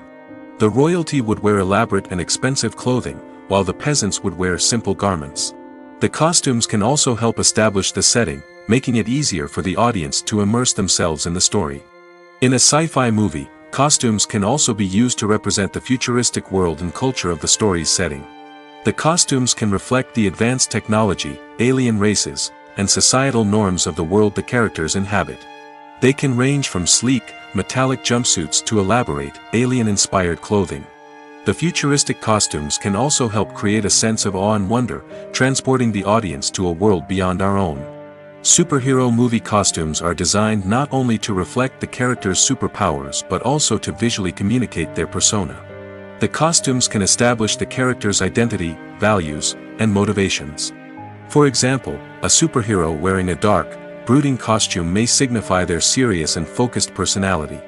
The royalty would wear elaborate and expensive clothing, while the peasants would wear simple garments. The costumes can also help establish the setting, making it easier for the audience to immerse themselves in the story. In a sci-fi movie, costumes can also be used to represent the futuristic world and culture of the story's setting. The costumes can reflect the advanced technology, alien races, and societal norms of the world the characters inhabit. They can range from sleek, metallic jumpsuits to elaborate, alien-inspired clothing. The futuristic costumes can also help create a sense of awe and wonder, transporting the audience to a world beyond our own. Superhero movie costumes are designed not only to reflect the character's superpowers but also to visually communicate their persona. The costumes can establish the character's identity, values, and motivations. For example, a superhero wearing a dark, brooding costume may signify their serious and focused personality.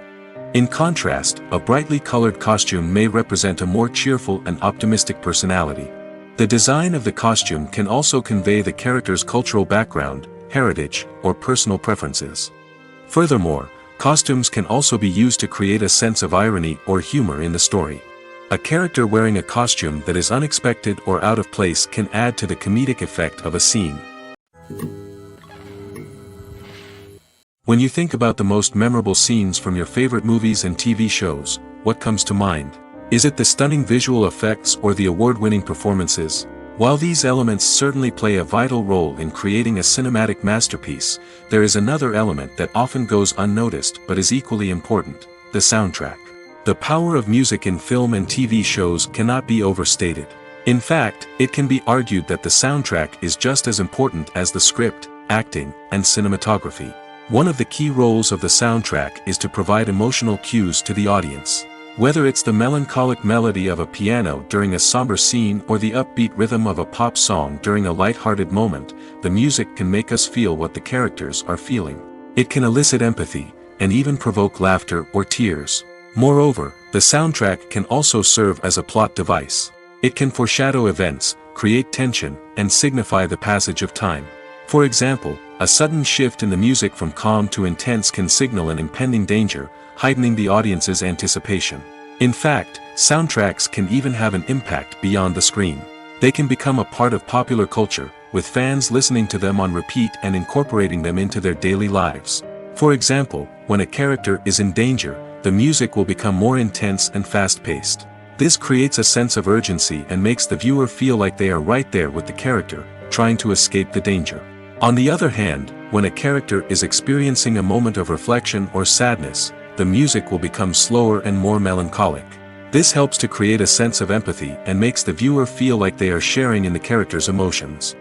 In contrast, a brightly colored costume may represent a more cheerful and optimistic personality. The design of the costume can also convey the character's cultural background, heritage, or personal preferences. Furthermore, costumes can also be used to create a sense of irony or humor in the story. A character wearing a costume that is unexpected or out of place can add to the comedic effect of a scene. When you think about the most memorable scenes from your favorite movies and TV shows, what comes to mind? Is it the stunning visual effects or the award-winning performances? While these elements certainly play a vital role in creating a cinematic masterpiece, there is another element that often goes unnoticed but is equally important: the soundtrack. The power of music in film and TV shows cannot be overstated. In fact, it can be argued that the soundtrack is just as important as the script, acting, and cinematography. One of the key roles of the soundtrack is to provide emotional cues to the audience. Whether it's the melancholic melody of a piano during a somber scene or the upbeat rhythm of a pop song during a light-hearted moment, the music can make us feel what the characters are feeling. It can elicit empathy, and even provoke laughter or tears. Moreover, the soundtrack can also serve as a plot device. It can foreshadow events, create tension, and signify the passage of time. For example, a sudden shift in the music from calm to intense can signal an impending danger, heightening the audience's anticipation. In fact, soundtracks can even have an impact beyond the screen. They can become a part of popular culture, with fans listening to them on repeat and incorporating them into their daily lives. For example, when a character is in danger, the music will become more intense and fast-paced. This creates a sense of urgency and makes the viewer feel like they are right there with the character, trying to escape the danger. On the other hand, when a character is experiencing a moment of reflection or sadness, the music will become slower and more melancholic. This helps to create a sense of empathy and makes the viewer feel like they are sharing in the character's emotions.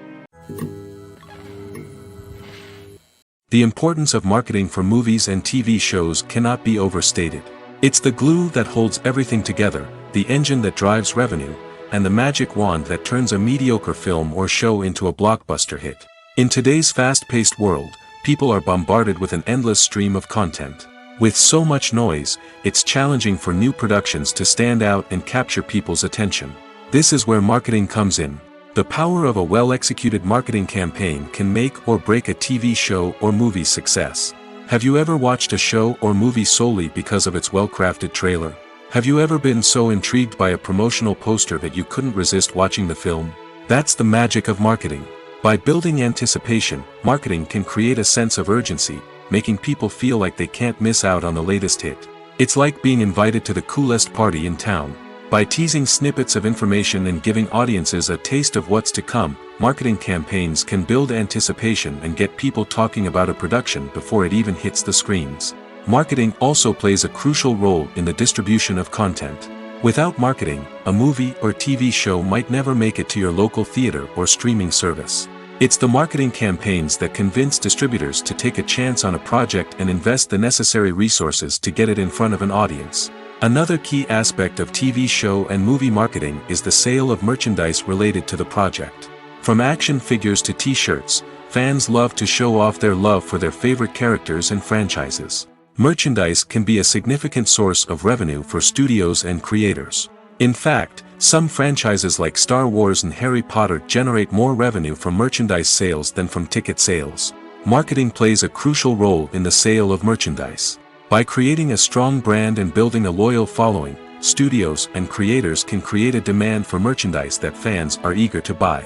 The importance of marketing for movies and TV shows cannot be overstated. It's the glue that holds everything together, the engine that drives revenue, and the magic wand that turns a mediocre film or show into a blockbuster hit. In today's fast-paced world, people are bombarded with an endless stream of content. With so much noise, it's challenging for new productions to stand out and capture people's attention. This is where marketing comes in. The power of a well-executed marketing campaign can make or break a TV show or movie's success. Have you ever watched a show or movie solely because of its well-crafted trailer? Have you ever been so intrigued by a promotional poster that you couldn't resist watching the film? That's the magic of marketing. By building anticipation, marketing can create a sense of urgency, making people feel like they can't miss out on the latest hit. It's like being invited to the coolest party in town. By teasing snippets of information and giving audiences a taste of what's to come, marketing campaigns can build anticipation and get people talking about a production before it even hits the screens. Marketing also plays a crucial role in the distribution of content. Without marketing, a movie or TV show might never make it to your local theater or streaming service. It's the marketing campaigns that convince distributors to take a chance on a project and invest the necessary resources to get it in front of an audience. Another key aspect of TV show and movie marketing is the sale of merchandise related to the project. From action figures to t-shirts, fans love to show off their love for their favorite characters and franchises. Merchandise can be a significant source of revenue for studios and creators. In fact, some franchises like Star Wars and Harry Potter generate more revenue from merchandise sales than from ticket sales. Marketing plays a crucial role in the sale of merchandise. By creating a strong brand and building a loyal following, studios and creators can create a demand for merchandise that fans are eager to buy.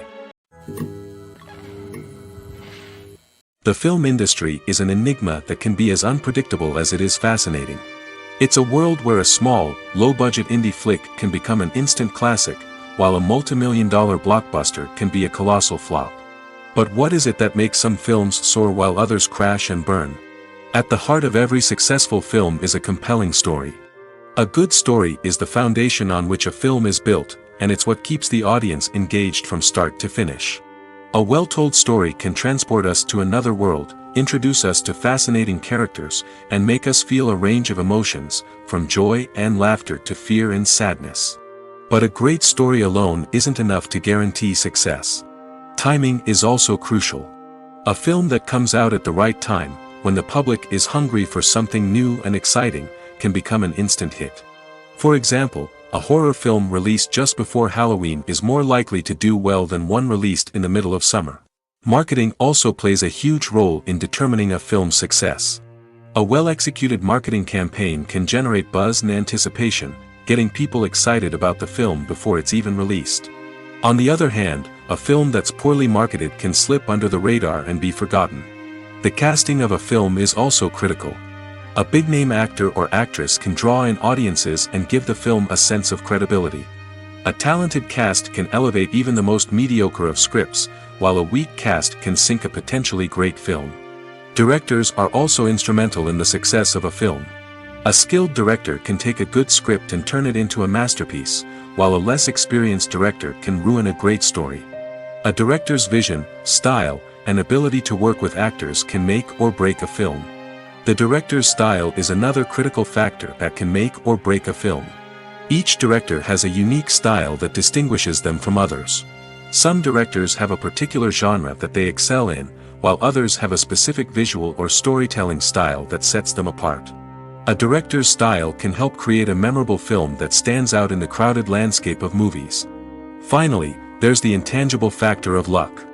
The film industry is an enigma that can be as unpredictable as it is fascinating. It's a world where a small, low-budget indie flick can become an instant classic, while a multi-million-dollar blockbuster can be a colossal flop. But what is it that makes some films soar while others crash and burn? At the heart of every successful film is a compelling story. A good story is the foundation on which a film is built, and it's what keeps the audience engaged from start to finish. A well-told story can transport us to another world, introduce us to fascinating characters, and make us feel a range of emotions, from joy and laughter to fear and sadness. But a great story alone isn't enough to guarantee success. Timing is also crucial. A film that comes out at the right time, when the public is hungry for something new and exciting, can become an instant hit. For example, a horror film released just before Halloween is more likely to do well than one released in the middle of summer. Marketing also plays a huge role in determining a film's success. A well-executed marketing campaign can generate buzz and anticipation, getting people excited about the film before it's even released. On the other hand, a film that's poorly marketed can slip under the radar and be forgotten. The casting of a film is also critical. A big-name actor or actress can draw in audiences and give the film a sense of credibility. A talented cast can elevate even the most mediocre of scripts, while a weak cast can sink a potentially great film. Directors are also instrumental in the success of a film. A skilled director can take a good script and turn it into a masterpiece, while a less experienced director can ruin a great story. A director's vision, style, and ability to work with actors can make or break a film. The director's style is another critical factor that can make or break a film. Each director has a unique style that distinguishes them from others. Some directors have a particular genre that they excel in, while others have a specific visual or storytelling style that sets them apart. A director's style can help create a memorable film that stands out in the crowded landscape of movies. Finally, there's the intangible factor of luck.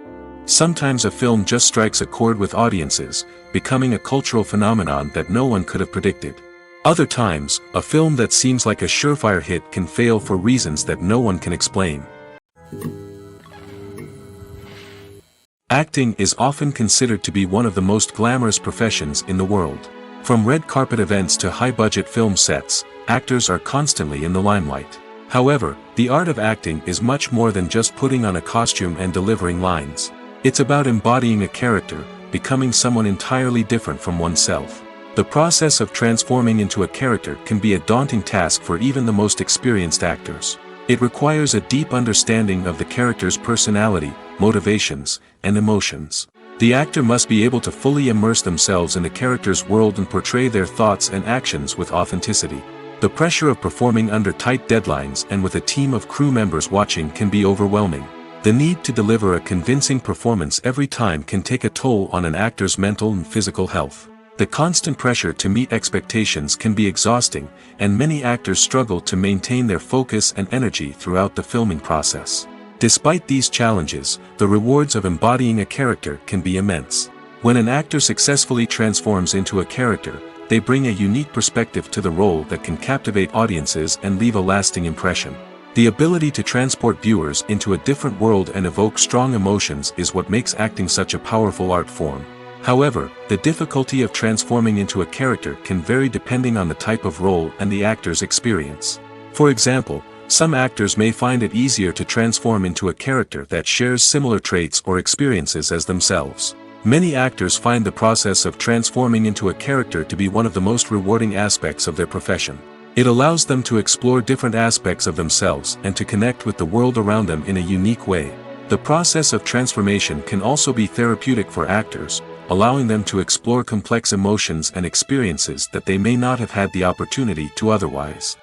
Sometimes a film just strikes a chord with audiences, becoming a cultural phenomenon that no one could have predicted. Other times, a film that seems like a surefire hit can fail for reasons that no one can explain. Acting is often considered to be one of the most glamorous professions in the world. From red carpet events to high-budget film sets, actors are constantly in the limelight. However, the art of acting is much more than just putting on a costume and delivering lines. It's about embodying a character, becoming someone entirely different from oneself. The process of transforming into a character can be a daunting task for even the most experienced actors. It requires a deep understanding of the character's personality, motivations, and emotions. The actor must be able to fully immerse themselves in the character's world and portray their thoughts and actions with authenticity. The pressure of performing under tight deadlines and with a team of crew members watching can be overwhelming. The need to deliver a convincing performance every time can take a toll on an actor's mental and physical health. The constant pressure to meet expectations can be exhausting, and many actors struggle to maintain their focus and energy throughout the filming process. Despite these challenges, the rewards of embodying a character can be immense. When an actor successfully transforms into a character, they bring a unique perspective to the role that can captivate audiences and leave a lasting impression. The ability to transport viewers into a different world and evoke strong emotions is what makes acting such a powerful art form. However, the difficulty of transforming into a character can vary depending on the type of role and the actor's experience. For example, some actors may find it easier to transform into a character that shares similar traits or experiences as themselves. Many actors find the process of transforming into a character to be one of the most rewarding aspects of their profession. It allows them to explore different aspects of themselves and to connect with the world around them in a unique way. The process of transformation can also be therapeutic for actors, allowing them to explore complex emotions and experiences that they may not have had the opportunity to otherwise.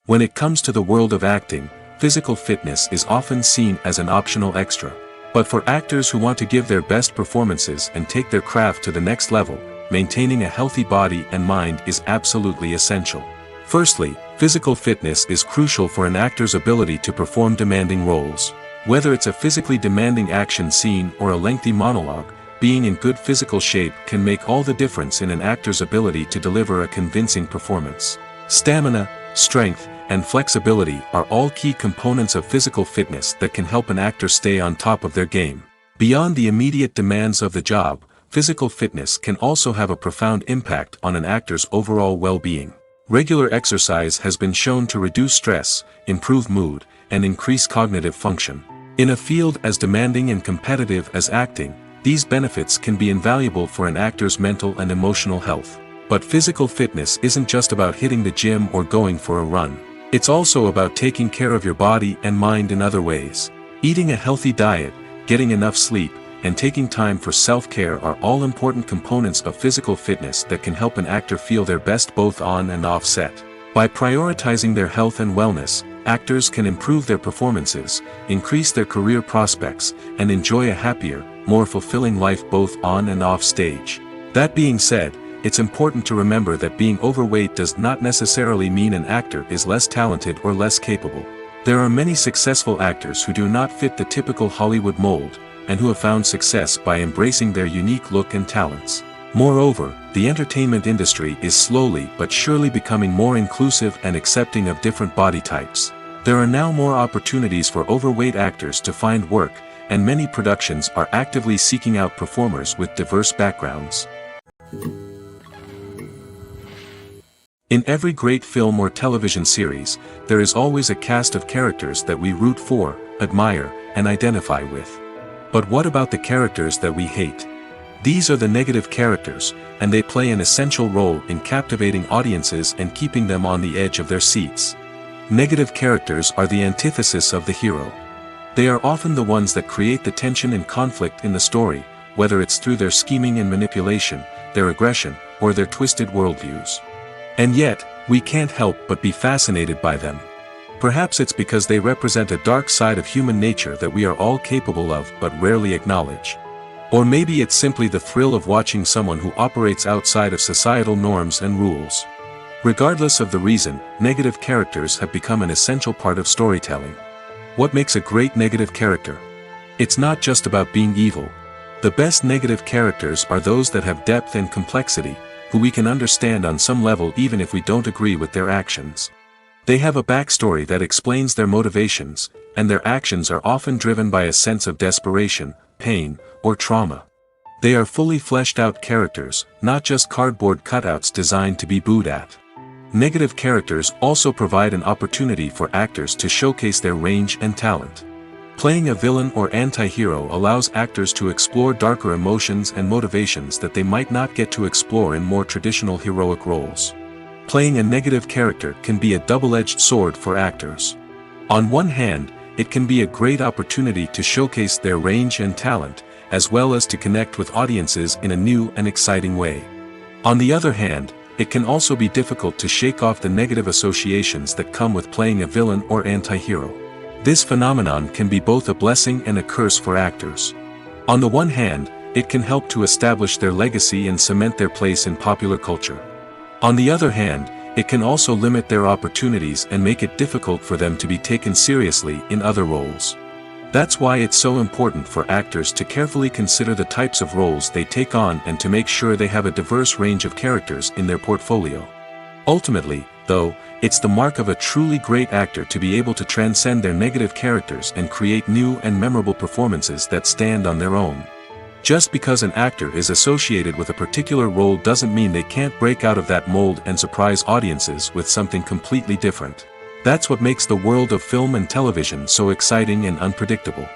When it comes to the world of acting, physical fitness is often seen as an optional extra. But for actors who want to give their best performances and take their craft to the next level, maintaining a healthy body and mind is absolutely essential. Firstly, physical fitness is crucial for an actor's ability to perform demanding roles. Whether it's a physically demanding action scene or a lengthy monologue, being in good physical shape can make all the difference in an actor's ability to deliver a convincing performance. Stamina, strength, and flexibility are all key components of physical fitness that can help an actor stay on top of their game. Beyond the immediate demands of the job, physical fitness can also have a profound impact on an actor's overall well-being. Regular exercise has been shown to reduce stress, improve mood, and increase cognitive function. In a field as demanding and competitive as acting, these benefits can be invaluable for an actor's mental and emotional health. But physical fitness isn't just about hitting the gym or going for a run. It's also about taking care of your body and mind in other ways. Eating a healthy diet, getting enough sleep, and taking time for self-care are all important components of physical fitness that can help an actor feel their best both on and off set. By prioritizing their health and wellness, actors can improve their performances, increase their career prospects, and enjoy a happier, more fulfilling life both on and off stage. That being said, it's important to remember that being overweight does not necessarily mean an actor is less talented or less capable. There are many successful actors who do not fit the typical Hollywood mold, and who have found success by embracing their unique look and talents. Moreover, the entertainment industry is slowly but surely becoming more inclusive and accepting of different body types. There are now more opportunities for overweight actors to find work, and many productions are actively seeking out performers with diverse backgrounds. In every great film or television series, there is always a cast of characters that we root for, admire, and identify with. But what about the characters that we hate? These are the negative characters, and they play an essential role in captivating audiences and keeping them on the edge of their seats. Negative characters are the antithesis of the hero. They are often the ones that create the tension and conflict in the story, whether it's through their scheming and manipulation, their aggression, or their twisted worldviews. And yet, we can't help but be fascinated by them. Perhaps it's because they represent a dark side of human nature that we are all capable of but rarely acknowledge. Or maybe it's simply the thrill of watching someone who operates outside of societal norms and rules. Regardless of the reason, negative characters have become an essential part of storytelling. What makes a great negative character? It's not just about being evil. The best negative characters are those that have depth and complexity, who we can understand on some level even if we don't agree with their actions. They have a backstory that explains their motivations, and their actions are often driven by a sense of desperation, pain, or trauma. They are fully fleshed out characters, not just cardboard cutouts designed to be booed at. Negative characters also provide an opportunity for actors to showcase their range and talent. Playing a villain or anti-hero allows actors to explore darker emotions and motivations that they might not get to explore in more traditional heroic roles. Playing a negative character can be a double-edged sword for actors. On one hand, it can be a great opportunity to showcase their range and talent, as well as to connect with audiences in a new and exciting way. On the other hand, it can also be difficult to shake off the negative associations that come with playing a villain or anti-hero. This phenomenon can be both a blessing and a curse for actors. On the one hand, it can help to establish their legacy and cement their place in popular culture. On the other hand, it can also limit their opportunities and make it difficult for them to be taken seriously in other roles. That's why it's so important for actors to carefully consider the types of roles they take on and to make sure they have a diverse range of characters in their portfolio. Ultimately, though, it's the mark of a truly great actor to be able to transcend their negative characters and create new and memorable performances that stand on their own. Just because an actor is associated with a particular role doesn't mean they can't break out of that mold and surprise audiences with something completely different. That's what makes the world of film and television so exciting and unpredictable.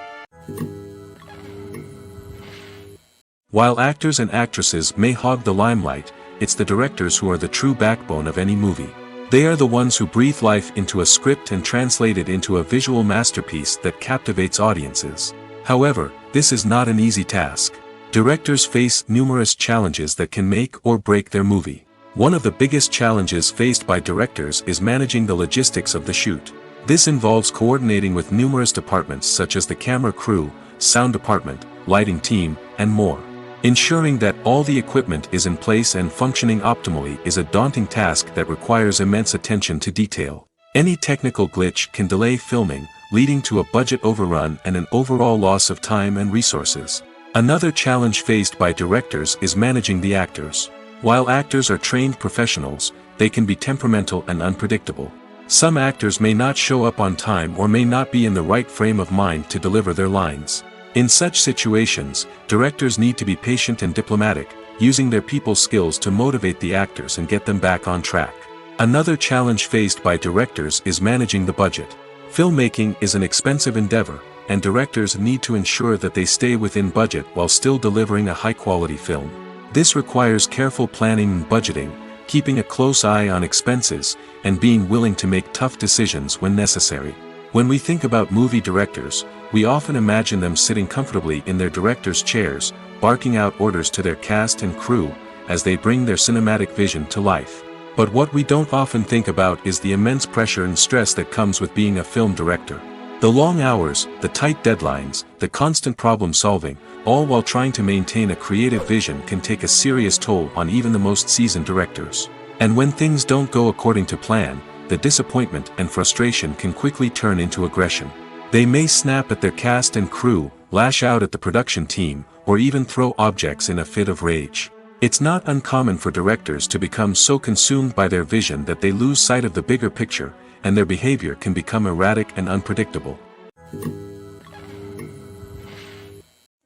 While actors and actresses may hog the limelight, it's the directors who are the true backbone of any movie. They are the ones who breathe life into a script and translate it into a visual masterpiece that captivates audiences. However, this is not an easy task. Directors face numerous challenges that can make or break their movie. One of the biggest challenges faced by directors is managing the logistics of the shoot. This involves coordinating with numerous departments such as the camera crew, sound department, lighting team, and more. Ensuring that all the equipment is in place and functioning optimally is a daunting task that requires immense attention to detail. Any technical glitch can delay filming, leading to a budget overrun and an overall loss of time and resources. Another challenge faced by directors is managing the actors. While actors are trained professionals, they can be temperamental and unpredictable. Some actors may not show up on time or may not be in the right frame of mind to deliver their lines. In such situations, directors need to be patient and diplomatic, using their people skills to motivate the actors and get them back on track. Another challenge faced by directors is managing the budget. Filmmaking is an expensive endeavor, and directors need to ensure that they stay within budget while still delivering a high-quality film. This requires careful planning and budgeting, keeping a close eye on expenses, and being willing to make tough decisions when necessary. When we think about movie directors, we often imagine them sitting comfortably in their director's chairs, barking out orders to their cast and crew, as they bring their cinematic vision to life. But what we don't often think about is the immense pressure and stress that comes with being a film director. The long hours, the tight deadlines, the constant problem solving, all while trying to maintain a creative vision can take a serious toll on even the most seasoned directors. And when things don't go according to plan, the disappointment and frustration can quickly turn into aggression. They may snap at their cast and crew, lash out at the production team, or even throw objects in a fit of rage. It's not uncommon for directors to become so consumed by their vision that they lose sight of the bigger picture, and their behavior can become erratic and unpredictable.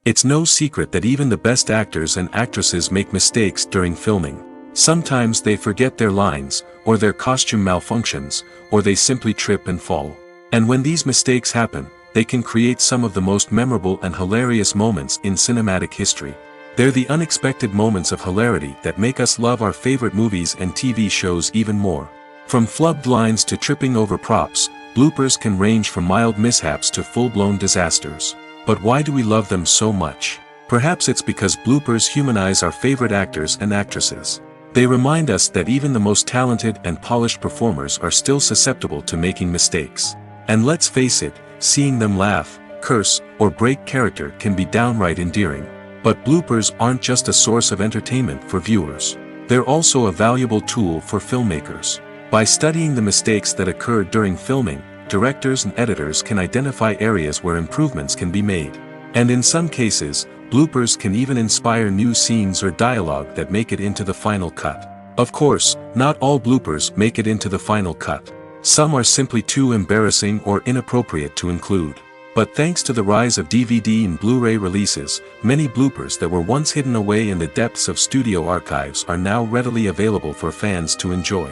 It's no secret that even the best actors and actresses make mistakes during filming. Sometimes they forget their lines, or their costume malfunctions, or they simply trip and fall. And when these mistakes happen, they can create some of the most memorable and hilarious moments in cinematic history. They're the unexpected moments of hilarity that make us love our favorite movies and TV shows even more. From flubbed lines to tripping over props, bloopers can range from mild mishaps to full-blown disasters. But why do we love them so much? Perhaps it's because bloopers humanize our favorite actors and actresses. They remind us that even the most talented and polished performers are still susceptible to making mistakes. And let's face it, seeing them laugh, curse, or break character can be downright endearing. But bloopers aren't just a source of entertainment for viewers. They're also a valuable tool for filmmakers. By studying the mistakes that occurred during filming, directors and editors can identify areas where improvements can be made. And in some cases, bloopers can even inspire new scenes or dialogue that make it into the final cut. Of course, not all bloopers make it into the final cut. Some are simply too embarrassing or inappropriate to include. But thanks to the rise of DVD and Blu-ray releases, many bloopers that were once hidden away in the depths of studio archives are now readily available for fans to enjoy.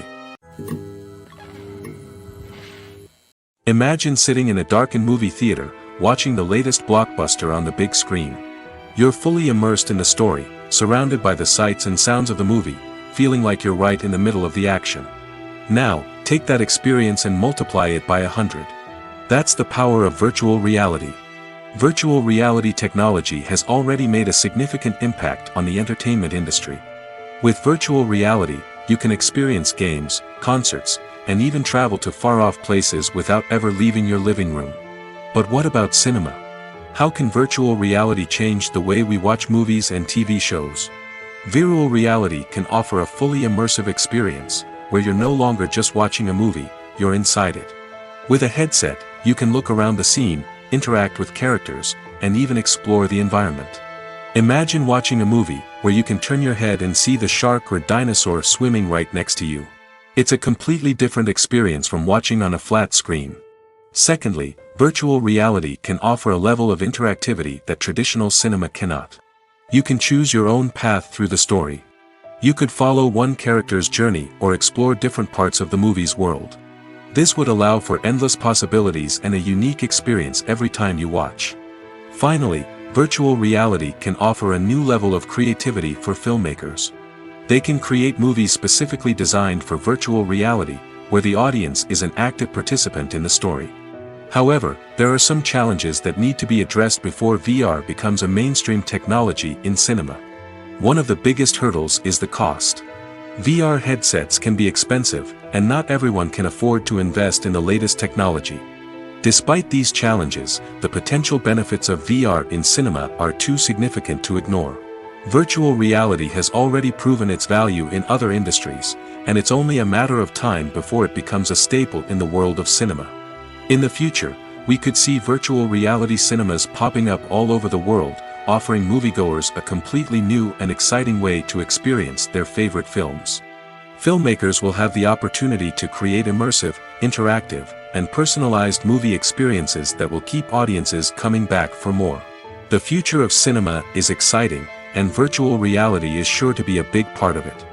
Imagine sitting in a darkened movie theater, watching the latest blockbuster on the big screen. You're fully immersed in the story, surrounded by the sights and sounds of the movie, feeling like you're right in the middle of the action. Now, take that experience and multiply it by 100. That's the power of virtual reality. Virtual reality technology has already made a significant impact on the entertainment industry. With virtual reality, you can experience games, concerts, and even travel to far-off places without ever leaving your living room. But what about cinema? How can virtual reality change the way we watch movies and TV shows? Virtual reality can offer a fully immersive experience, where you're no longer just watching a movie, you're inside it. With a headset, you can look around the scene, interact with characters, and even explore the environment. Imagine watching a movie where you can turn your head and see the shark or dinosaur swimming right next to you. It's a completely different experience from watching on a flat screen. Secondly, virtual reality can offer a level of interactivity that traditional cinema cannot. You can choose your own path through the story. You could follow one character's journey or explore different parts of the movie's world. This would allow for endless possibilities and a unique experience every time you watch. Finally, virtual reality can offer a new level of creativity for filmmakers. They can create movies specifically designed for virtual reality, where the audience is an active participant in the story. However, there are some challenges that need to be addressed before VR becomes a mainstream technology in cinema. One of the biggest hurdles is the cost. VR headsets can be expensive, and not everyone can afford to invest in the latest technology. Despite these challenges, the potential benefits of VR in cinema are too significant to ignore. Virtual reality has already proven its value in other industries, and it's only a matter of time before it becomes a staple in the world of cinema. In the future, we could see virtual reality cinemas popping up all over the world, offering moviegoers a completely new and exciting way to experience their favorite films. Filmmakers will have the opportunity to create immersive, interactive, and personalized movie experiences that will keep audiences coming back for more. The future of cinema is exciting, and virtual reality is sure to be a big part of it.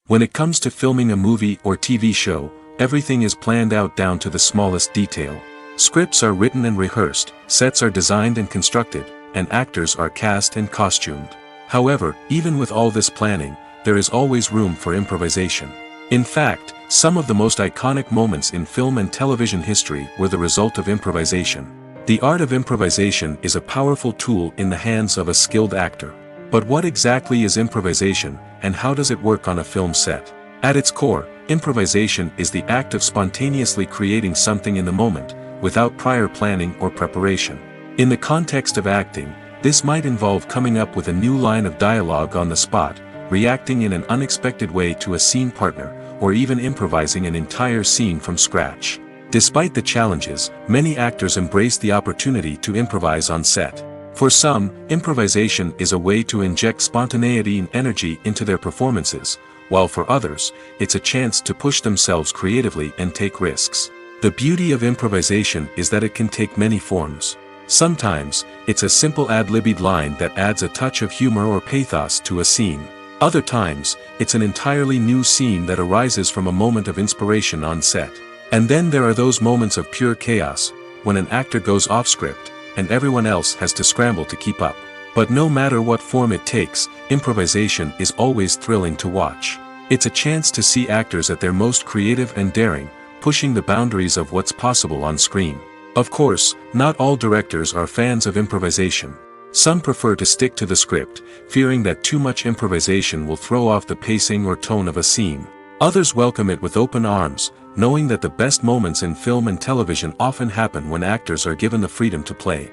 When it comes to filming a movie or TV show, everything is planned out down to the smallest detail. Scripts are written and rehearsed, sets are designed and constructed, and actors are cast and costumed. However, even with all this planning, there is always room for improvisation. In fact, some of the most iconic moments in film and television history were the result of improvisation. The art of improvisation is a powerful tool in the hands of a skilled actor. But what exactly is improvisation, and how does it work on a film set? At its core, improvisation is the act of spontaneously creating something in the moment, without prior planning or preparation. In the context of acting, this might involve coming up with a new line of dialogue on the spot, reacting in an unexpected way to a scene partner, or even improvising an entire scene from scratch. Despite the challenges, many actors embrace the opportunity to improvise on set. For some, improvisation is a way to inject spontaneity and energy into their performances, while for others, it's a chance to push themselves creatively and take risks. The beauty of improvisation is that it can take many forms. Sometimes, it's a simple ad-libbed line that adds a touch of humor or pathos to a scene. Other times, it's an entirely new scene that arises from a moment of inspiration on set. And then there are those moments of pure chaos, when an actor goes off script, and everyone else has to scramble to keep up. But no matter what form it takes, improvisation is always thrilling to watch. It's a chance to see actors at their most creative and daring, pushing the boundaries of what's possible on screen. Of course, not all directors are fans of improvisation. Some prefer to stick to the script, fearing that too much improvisation will throw off the pacing or tone of a scene. Others welcome it with open arms, knowing that the best moments in film and television often happen when actors are given the freedom to play.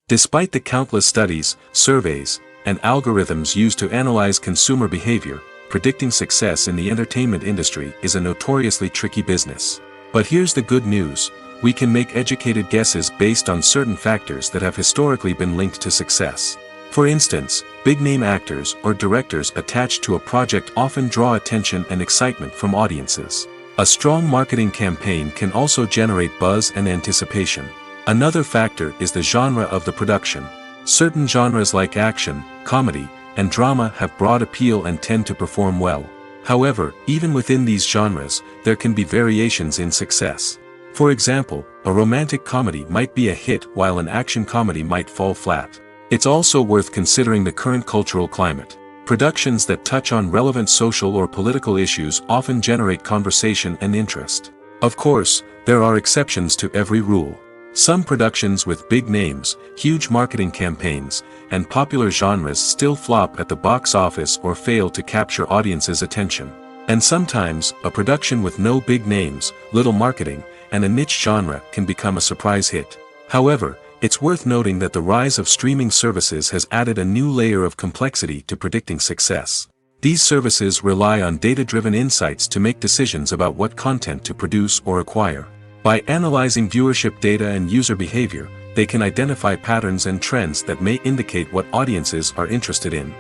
Despite the countless studies, surveys, and algorithms used to analyze consumer behavior, predicting success in the entertainment industry is a notoriously tricky business. But here's the good news: we can make educated guesses based on certain factors that have historically been linked to success. For instance, big-name actors or directors attached to a project often draw attention and excitement from audiences. A strong marketing campaign can also generate buzz and anticipation. Another factor is the genre of the production. Certain genres like action, comedy, and drama have broad appeal and tend to perform well. However, even within these genres, there can be variations in success. For example, a romantic comedy might be a hit while an action comedy might fall flat. It's also worth considering the current cultural climate. Productions that touch on relevant social or political issues often generate conversation and interest. Of course, there are exceptions to every rule. Some productions with big names, huge marketing campaigns, and popular genres still flop at the box office or fail to capture audiences' attention. And sometimes, a production with no big names, little marketing, and a niche genre can become a surprise hit. However, it's worth noting that the rise of streaming services has added a new layer of complexity to predicting success. These services rely on data-driven insights to make decisions about what content to produce or acquire. By analyzing viewership data and user behavior, they can identify patterns and trends that may indicate what audiences are interested in.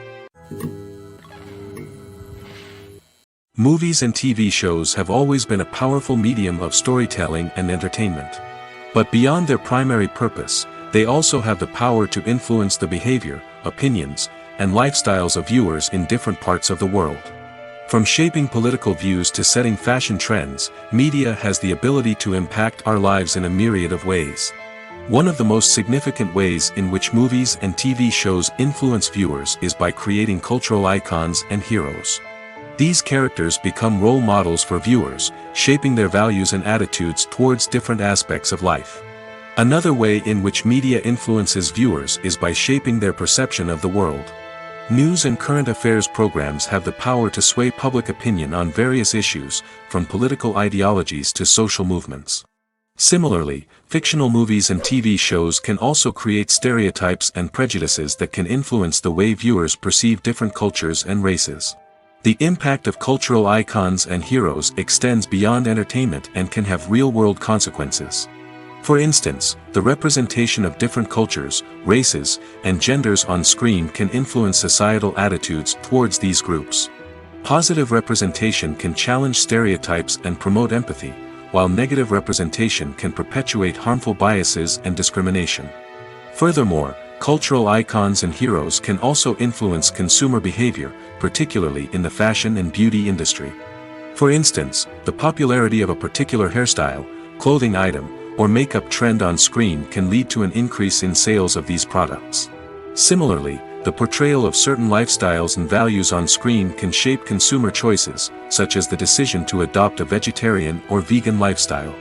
Movies and TV shows have always been a powerful medium of storytelling and entertainment. But beyond their primary purpose, they also have the power to influence the behavior, opinions, and lifestyles of viewers in different parts of the world. From shaping political views to setting fashion trends, media has the ability to impact our lives in a myriad of ways. One of the most significant ways in which movies and TV shows influence viewers is by creating cultural icons and heroes. These characters become role models for viewers, shaping their values and attitudes towards different aspects of life. Another way in which media influences viewers is by shaping their perception of the world. News and current affairs programs have the power to sway public opinion on various issues, from political ideologies to social movements. Similarly, fictional movies and TV shows can also create stereotypes and prejudices that can influence the way viewers perceive different cultures and races. The impact of cultural icons and heroes extends beyond entertainment and can have real-world consequences. For instance, the representation of different cultures, races, and genders on screen can influence societal attitudes towards these groups. Positive representation can challenge stereotypes and promote empathy, while negative representation can perpetuate harmful biases and discrimination. Furthermore, cultural icons and heroes can also influence consumer behavior, particularly in the fashion and beauty industry. For instance, the popularity of a particular hairstyle, clothing item, or makeup trend on screen can lead to an increase in sales of these products. Similarly, the portrayal of certain lifestyles and values on screen can shape consumer choices, such as the decision to adopt a vegetarian or vegan lifestyle.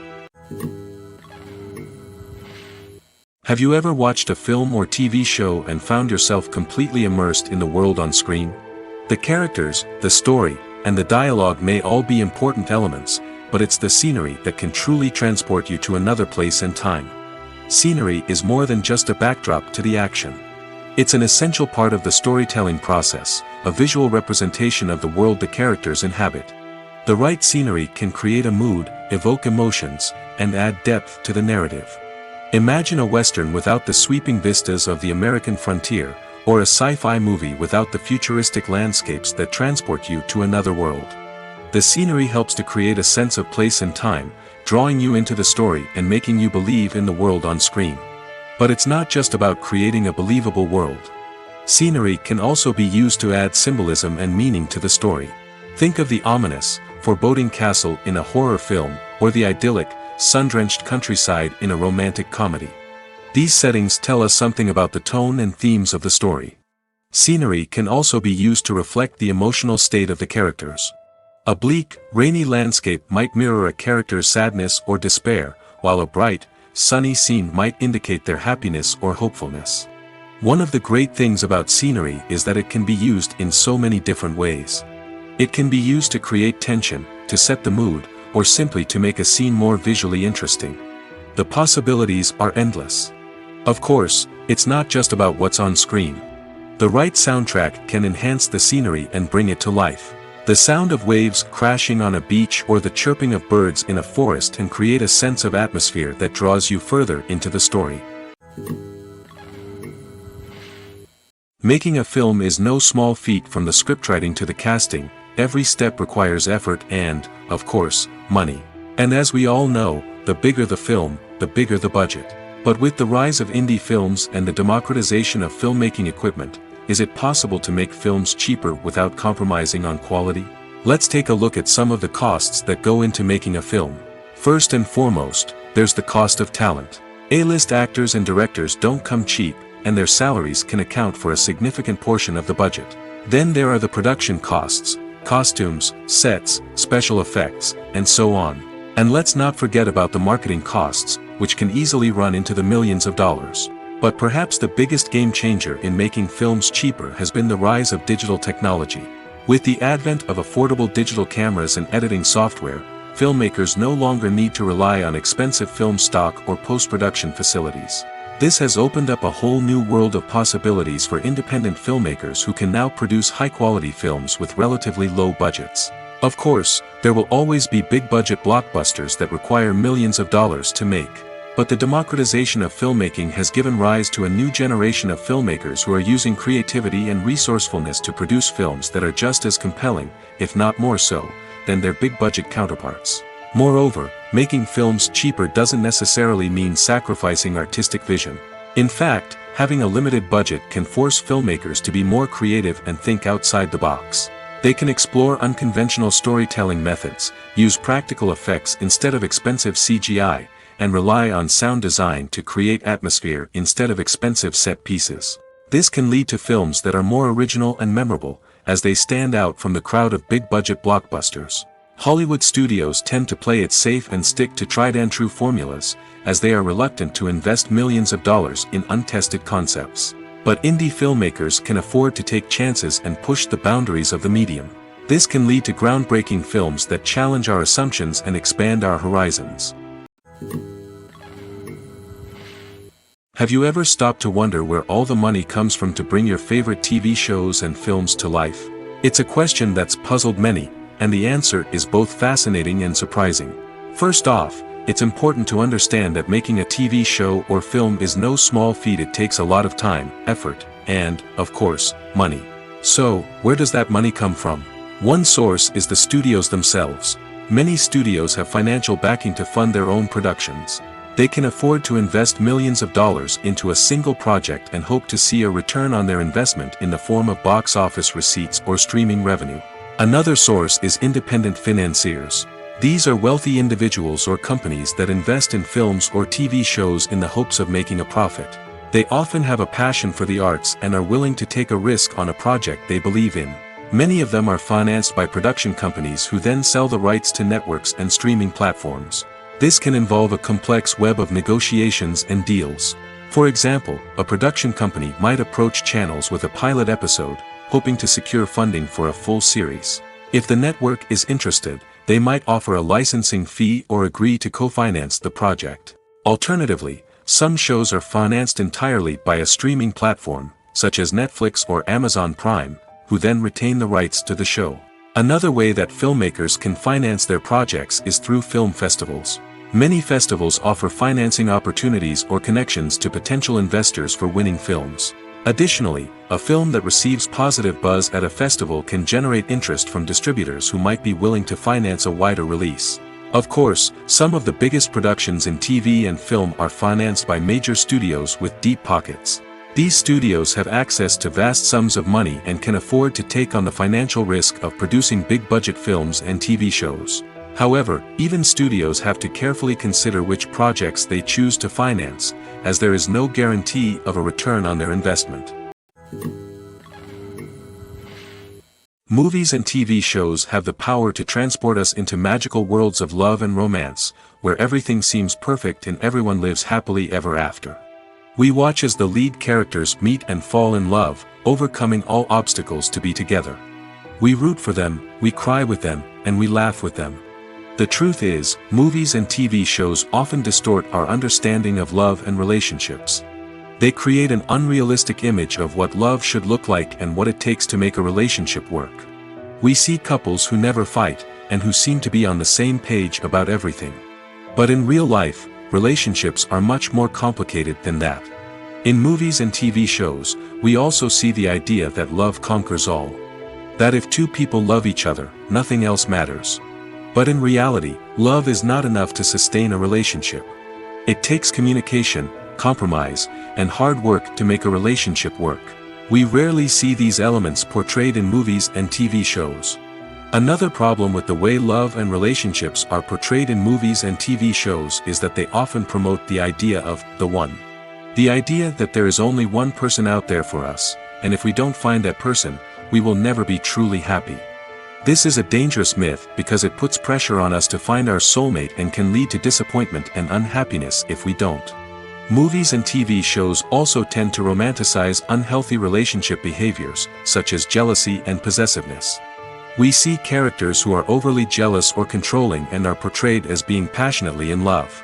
Have you ever watched a film or TV show and found yourself completely immersed in the world on screen? The characters, the story, and the dialogue may all be important elements, but it's the scenery that can truly transport you to another place and time. Scenery is more than just a backdrop to the action. It's an essential part of the storytelling process, a visual representation of the world the characters inhabit. The right scenery can create a mood, evoke emotions, and add depth to the narrative. Imagine a Western without the sweeping vistas of the American frontier, or a sci-fi movie without the futuristic landscapes that transport you to another world. The scenery helps to create a sense of place and time, drawing you into the story and making you believe in the world on screen. But it's not just about creating a believable world. Scenery can also be used to add symbolism and meaning to the story. Think of the ominous, foreboding castle in a horror film, or the idyllic, sun-drenched countryside in a romantic comedy. These settings tell us something about the tone and themes of the story. Scenery can also be used to reflect the emotional state of the characters. A bleak, rainy landscape might mirror a character's sadness or despair, while a bright, sunny scene might indicate their happiness or hopefulness. One of the great things about scenery is that it can be used in so many different ways. It can be used to create tension, to set the mood, or simply to make a scene more visually interesting. The possibilities are endless. Of course, it's not just about what's on screen. The right soundtrack can enhance the scenery and bring it to life. The sound of waves crashing on a beach or the chirping of birds in a forest can create a sense of atmosphere that draws you further into the story. Making a film is no small feat. From the scriptwriting to the casting, every step requires effort and, of course, money. And as we all know, the bigger the film, the bigger the budget. But with the rise of indie films and the democratization of filmmaking equipment, is it possible to make films cheaper without compromising on quality? Let's take a look at some of the costs that go into making a film. First and foremost, there's the cost of talent. A-list actors and directors don't come cheap, and their salaries can account for a significant portion of the budget. Then there are the production costs, costumes, sets, special effects, and so on. And let's not forget about the marketing costs, which can easily run into the millions of dollars. But perhaps the biggest game changer in making films cheaper has been the rise of digital technology. With the advent of affordable digital cameras and editing software, filmmakers no longer need to rely on expensive film stock or post-production facilities. This has opened up a whole new world of possibilities for independent filmmakers who can now produce high-quality films with relatively low budgets. Of course, there will always be big-budget blockbusters that require millions of dollars to make. But the democratization of filmmaking has given rise to a new generation of filmmakers who are using creativity and resourcefulness to produce films that are just as compelling, if not more so, than their big-budget counterparts. Moreover, making films cheaper doesn't necessarily mean sacrificing artistic vision. In fact, having a limited budget can force filmmakers to be more creative and think outside the box. They can explore unconventional storytelling methods, use practical effects instead of expensive CGI, and rely on sound design to create atmosphere instead of expensive set pieces. This can lead to films that are more original and memorable, as they stand out from the crowd of big-budget blockbusters. Hollywood studios tend to play it safe and stick to tried-and-true formulas, as they are reluctant to invest millions of dollars in untested concepts. But indie filmmakers can afford to take chances and push the boundaries of the medium. This can lead to groundbreaking films that challenge our assumptions and expand our horizons. Have you ever stopped to wonder where all the money comes from to bring your favorite TV shows and films to life? It's a question that's puzzled many, and the answer is both fascinating and surprising. First off, it's important to understand that making a TV show or film is no small feat. It takes a lot of time, effort, and, of course, money. So, where does that money come from? One source is the studios themselves. Many studios have financial backing to fund their own productions. They can afford to invest millions of dollars into a single project and hope to see a return on their investment in the form of box office receipts or streaming revenue. Another source is independent financiers. These are wealthy individuals or companies that invest in films or TV shows in the hopes of making a profit. They often have a passion for the arts and are willing to take a risk on a project they believe in. Many of them are financed by production companies who then sell the rights to networks and streaming platforms. This can involve a complex web of negotiations and deals. For example, a production company might approach channels with a pilot episode, hoping to secure funding for a full series. If the network is interested, they might offer a licensing fee or agree to co-finance the project. Alternatively, some shows are financed entirely by a streaming platform, such as Netflix or Amazon Prime, who then retain the rights to the show. Another way that filmmakers can finance their projects is through film festivals. Many festivals offer financing opportunities or connections to potential investors for winning films. Additionally, a film that receives positive buzz at a festival can generate interest from distributors who might be willing to finance a wider release. Of course, some of the biggest productions in TV and film are financed by major studios with deep pockets. These studios have access to vast sums of money and can afford to take on the financial risk of producing big-budget films and TV shows. However, even studios have to carefully consider which projects they choose to finance, as there is no guarantee of a return on their investment. Movies and TV shows have the power to transport us into magical worlds of love and romance, where everything seems perfect and everyone lives happily ever after. We watch as the lead characters meet and fall in love, overcoming all obstacles to be together. We root for them, we cry with them, and we laugh with them. The truth is, movies and TV shows often distort our understanding of love and relationships. They create an unrealistic image of what love should look like and what it takes to make a relationship work. We see couples who never fight, and who seem to be on the same page about everything. But in real life, relationships are much more complicated than that. In movies and TV shows, we also see the idea that love conquers all. That if two people love each other, nothing else matters. But in reality, love is not enough to sustain a relationship. It takes communication, compromise, and hard work to make a relationship work. We rarely see these elements portrayed in movies and TV shows. Another problem with the way love and relationships are portrayed in movies and TV shows is that they often promote the idea of the one. The idea that there is only one person out there for us, and if we don't find that person, we will never be truly happy. This is a dangerous myth because it puts pressure on us to find our soulmate and can lead to disappointment and unhappiness if we don't. Movies and TV shows also tend to romanticize unhealthy relationship behaviors, such as jealousy and possessiveness. We see characters who are overly jealous or controlling and are portrayed as being passionately in love.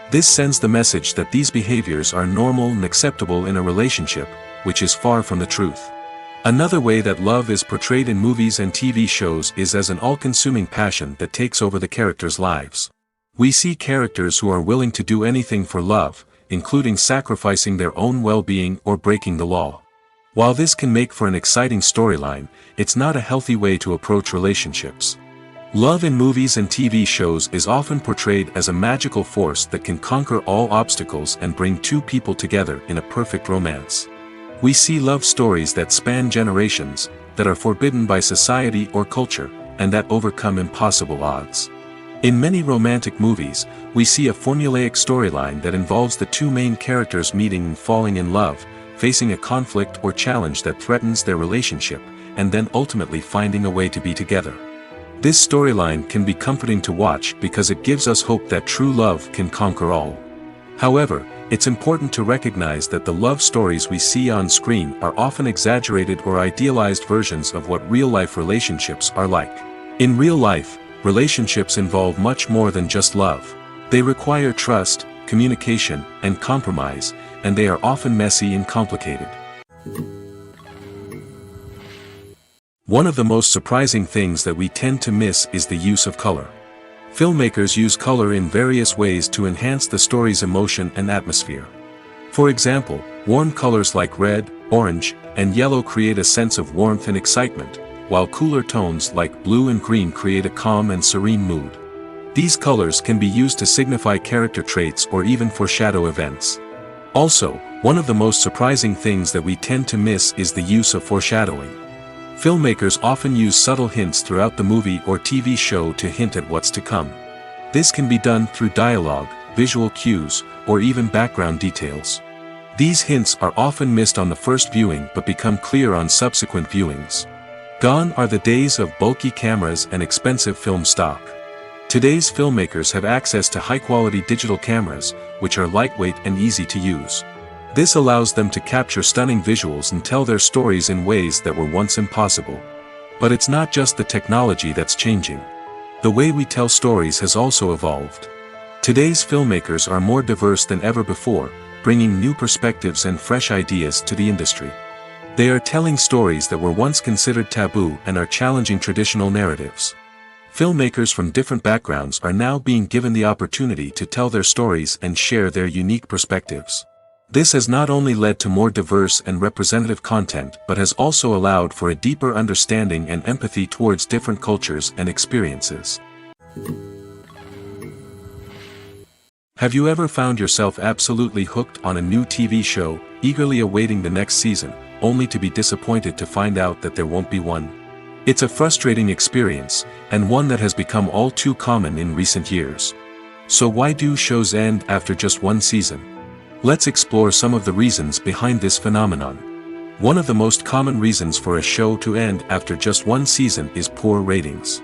This sends the message that these behaviors are normal and acceptable in a relationship, which is far from the truth. Another way that love is portrayed in movies and TV shows is as an all-consuming passion that takes over the characters' lives. We see characters who are willing to do anything for love, including sacrificing their own well-being or breaking the law. While this can make for an exciting storyline, it's not a healthy way to approach relationships. Love in movies and TV shows is often portrayed as a magical force that can conquer all obstacles and bring two people together in a perfect romance. We see love stories that span generations, that are forbidden by society or culture, and that overcome impossible odds. In many romantic movies, we see a formulaic storyline that involves the two main characters meeting and falling in love, facing a conflict or challenge that threatens their relationship, and then ultimately finding a way to be together. This storyline can be comforting to watch because it gives us hope that true love can conquer all. However, it's important to recognize that the love stories we see on screen are often exaggerated or idealized versions of what real-life relationships are like. In real life, relationships involve much more than just love. They require trust, communication, and compromise, and they are often messy and complicated. One of the most surprising things that we tend to miss is the use of color. Filmmakers use color in various ways to enhance the story's emotion and atmosphere. For example, warm colors like red, orange, and yellow create a sense of warmth and excitement, while cooler tones like blue and green create a calm and serene mood. These colors can be used to signify character traits or even foreshadow events. Also, one of the most surprising things that we tend to miss is the use of foreshadowing. Filmmakers often use subtle hints throughout the movie or TV show to hint at what's to come. This can be done through dialogue, visual cues, or even background details. These hints are often missed on the first viewing but become clear on subsequent viewings. Gone are the days of bulky cameras and expensive film stock. Today's filmmakers have access to high-quality digital cameras, which are lightweight and easy to use. This allows them to capture stunning visuals and tell their stories in ways that were once impossible. But it's not just the technology that's changing. The way we tell stories has also evolved. Today's filmmakers are more diverse than ever before, bringing new perspectives and fresh ideas to the industry. They are telling stories that were once considered taboo and are challenging traditional narratives. Filmmakers from different backgrounds are now being given the opportunity to tell their stories and share their unique perspectives. This has not only led to more diverse and representative content but has also allowed for a deeper understanding and empathy towards different cultures and experiences. Have you ever found yourself absolutely hooked on a new TV show, eagerly awaiting the next season, only to be disappointed to find out that there won't be one? It's a frustrating experience, and one that has become all too common in recent years. So why do shows end after just one season? Let's explore some of the reasons behind this phenomenon. One of the most common reasons for a show to end after just one season is poor ratings.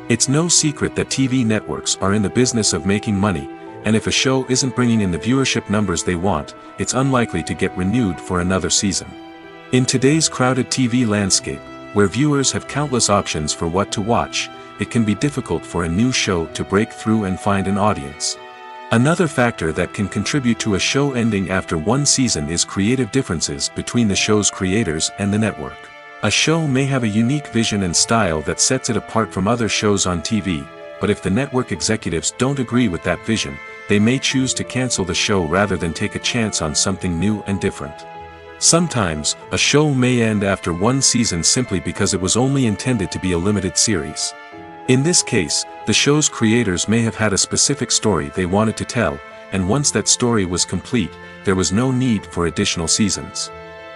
It's no secret that TV networks are in the business of making money, and if a show isn't bringing in the viewership numbers they want, it's unlikely to get renewed for another season. In today's crowded TV landscape, where viewers have countless options for what to watch, it can be difficult for a new show to break through and find an audience. Another factor that can contribute to a show ending after one season is creative differences between the show's creators and the network. A show may have a unique vision and style that sets it apart from other shows on TV, but if the network executives don't agree with that vision, they may choose to cancel the show rather than take a chance on something new and different. Sometimes, a show may end after one season simply because it was only intended to be a limited series. In this case, the show's creators may have had a specific story they wanted to tell, and once that story was complete, there was no need for additional seasons.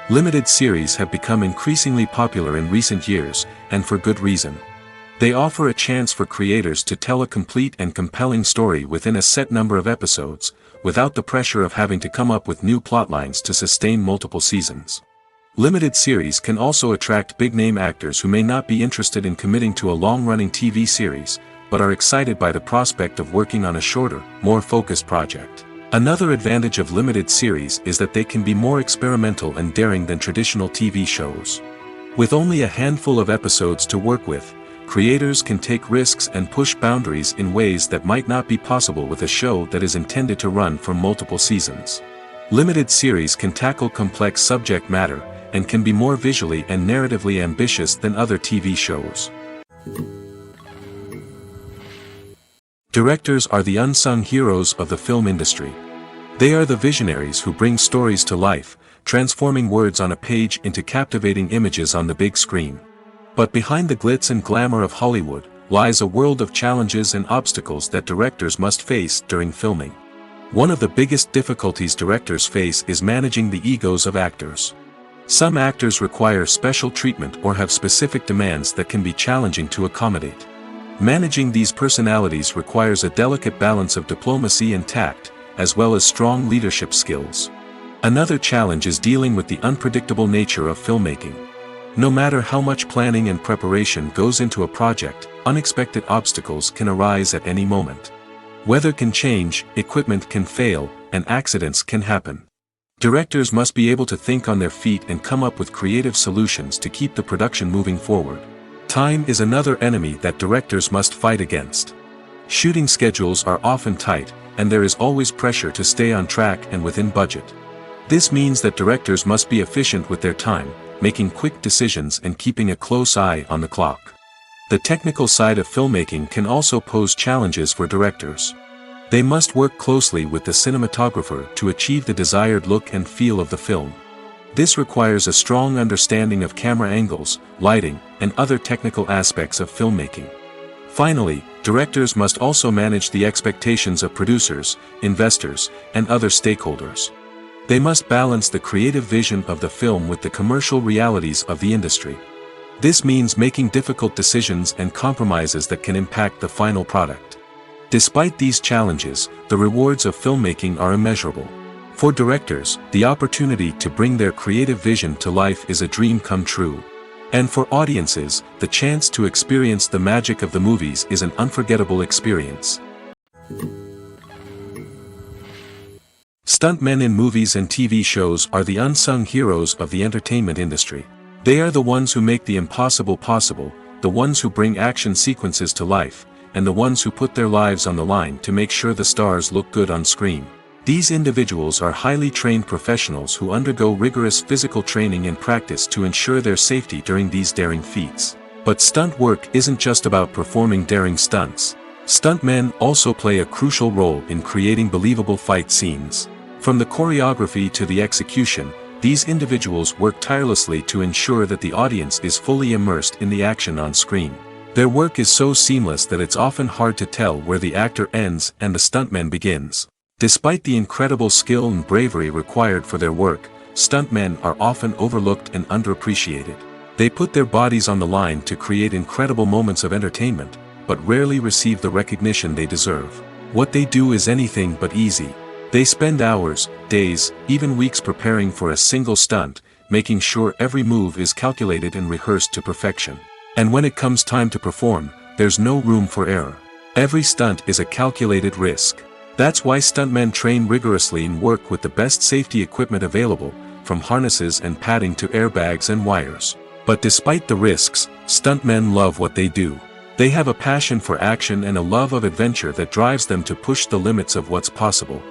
Limited series have become increasingly popular in recent years, and for good reason. They offer a chance for creators to tell a complete and compelling story within a set number of episodes, without the pressure of having to come up with new plotlines to sustain multiple seasons. Limited series can also attract big-name actors who may not be interested in committing to a long-running TV series, but are excited by the prospect of working on a shorter, more focused project. Another advantage of limited series is that they can be more experimental and daring than traditional TV shows. With only a handful of episodes to work with, creators can take risks and push boundaries in ways that might not be possible with a show that is intended to run for multiple seasons. Limited series can tackle complex subject matter, and can be more visually and narratively ambitious than other TV shows. Directors are the unsung heroes of the film industry. They are the visionaries who bring stories to life, transforming words on a page into captivating images on the big screen. But behind the glitz and glamour of Hollywood, lies a world of challenges and obstacles that directors must face during filming. One of the biggest difficulties directors face is managing the egos of actors. Some actors require special treatment or have specific demands that can be challenging to accommodate. Managing these personalities requires a delicate balance of diplomacy and tact, as well as strong leadership skills. Another challenge is dealing with the unpredictable nature of filmmaking. No matter how much planning and preparation goes into a project, unexpected obstacles can arise at any moment. Weather can change, equipment can fail, and accidents can happen. Directors must be able to think on their feet and come up with creative solutions to keep the production moving forward. Time is another enemy that directors must fight against. Shooting schedules are often tight, and there is always pressure to stay on track and within budget. This means that directors must be efficient with their time, making quick decisions and keeping a close eye on the clock. The technical side of filmmaking can also pose challenges for directors. They must work closely with the cinematographer to achieve the desired look and feel of the film. This requires a strong understanding of camera angles, lighting, and other technical aspects of filmmaking. Finally, directors must also manage the expectations of producers, investors, and other stakeholders. They must balance the creative vision of the film with the commercial realities of the industry. This means making difficult decisions and compromises that can impact the final product. Despite these challenges, the rewards of filmmaking are immeasurable. For directors, the opportunity to bring their creative vision to life is a dream come true. And for audiences, the chance to experience the magic of the movies is an unforgettable experience. Stuntmen in movies and TV shows are the unsung heroes of the entertainment industry. They are the ones who make the impossible possible, the ones who bring action sequences to life, and the ones who put their lives on the line to make sure the stars look good on screen. These individuals are highly trained professionals who undergo rigorous physical training and practice to ensure their safety during these daring feats. But stunt work isn't just about performing daring stunts. Stuntmen also play a crucial role in creating believable fight scenes. From the choreography to the execution, these individuals work tirelessly to ensure that the audience is fully immersed in the action on screen. Their work is so seamless that it's often hard to tell where the actor ends and the stuntman begins. Despite the incredible skill and bravery required for their work, stuntmen are often overlooked and underappreciated. They put their bodies on the line to create incredible moments of entertainment, but rarely receive the recognition they deserve. What they do is anything but easy. They spend hours, days, even weeks preparing for a single stunt, making sure every move is calculated and rehearsed to perfection. And when it comes time to perform, there's no room for error. Every stunt is a calculated risk. That's why stuntmen train rigorously and work with the best safety equipment available, from harnesses and padding to airbags and wires. But despite the risks, stuntmen love what they do. They have a passion for action and a love of adventure that drives them to push the limits of what's possible.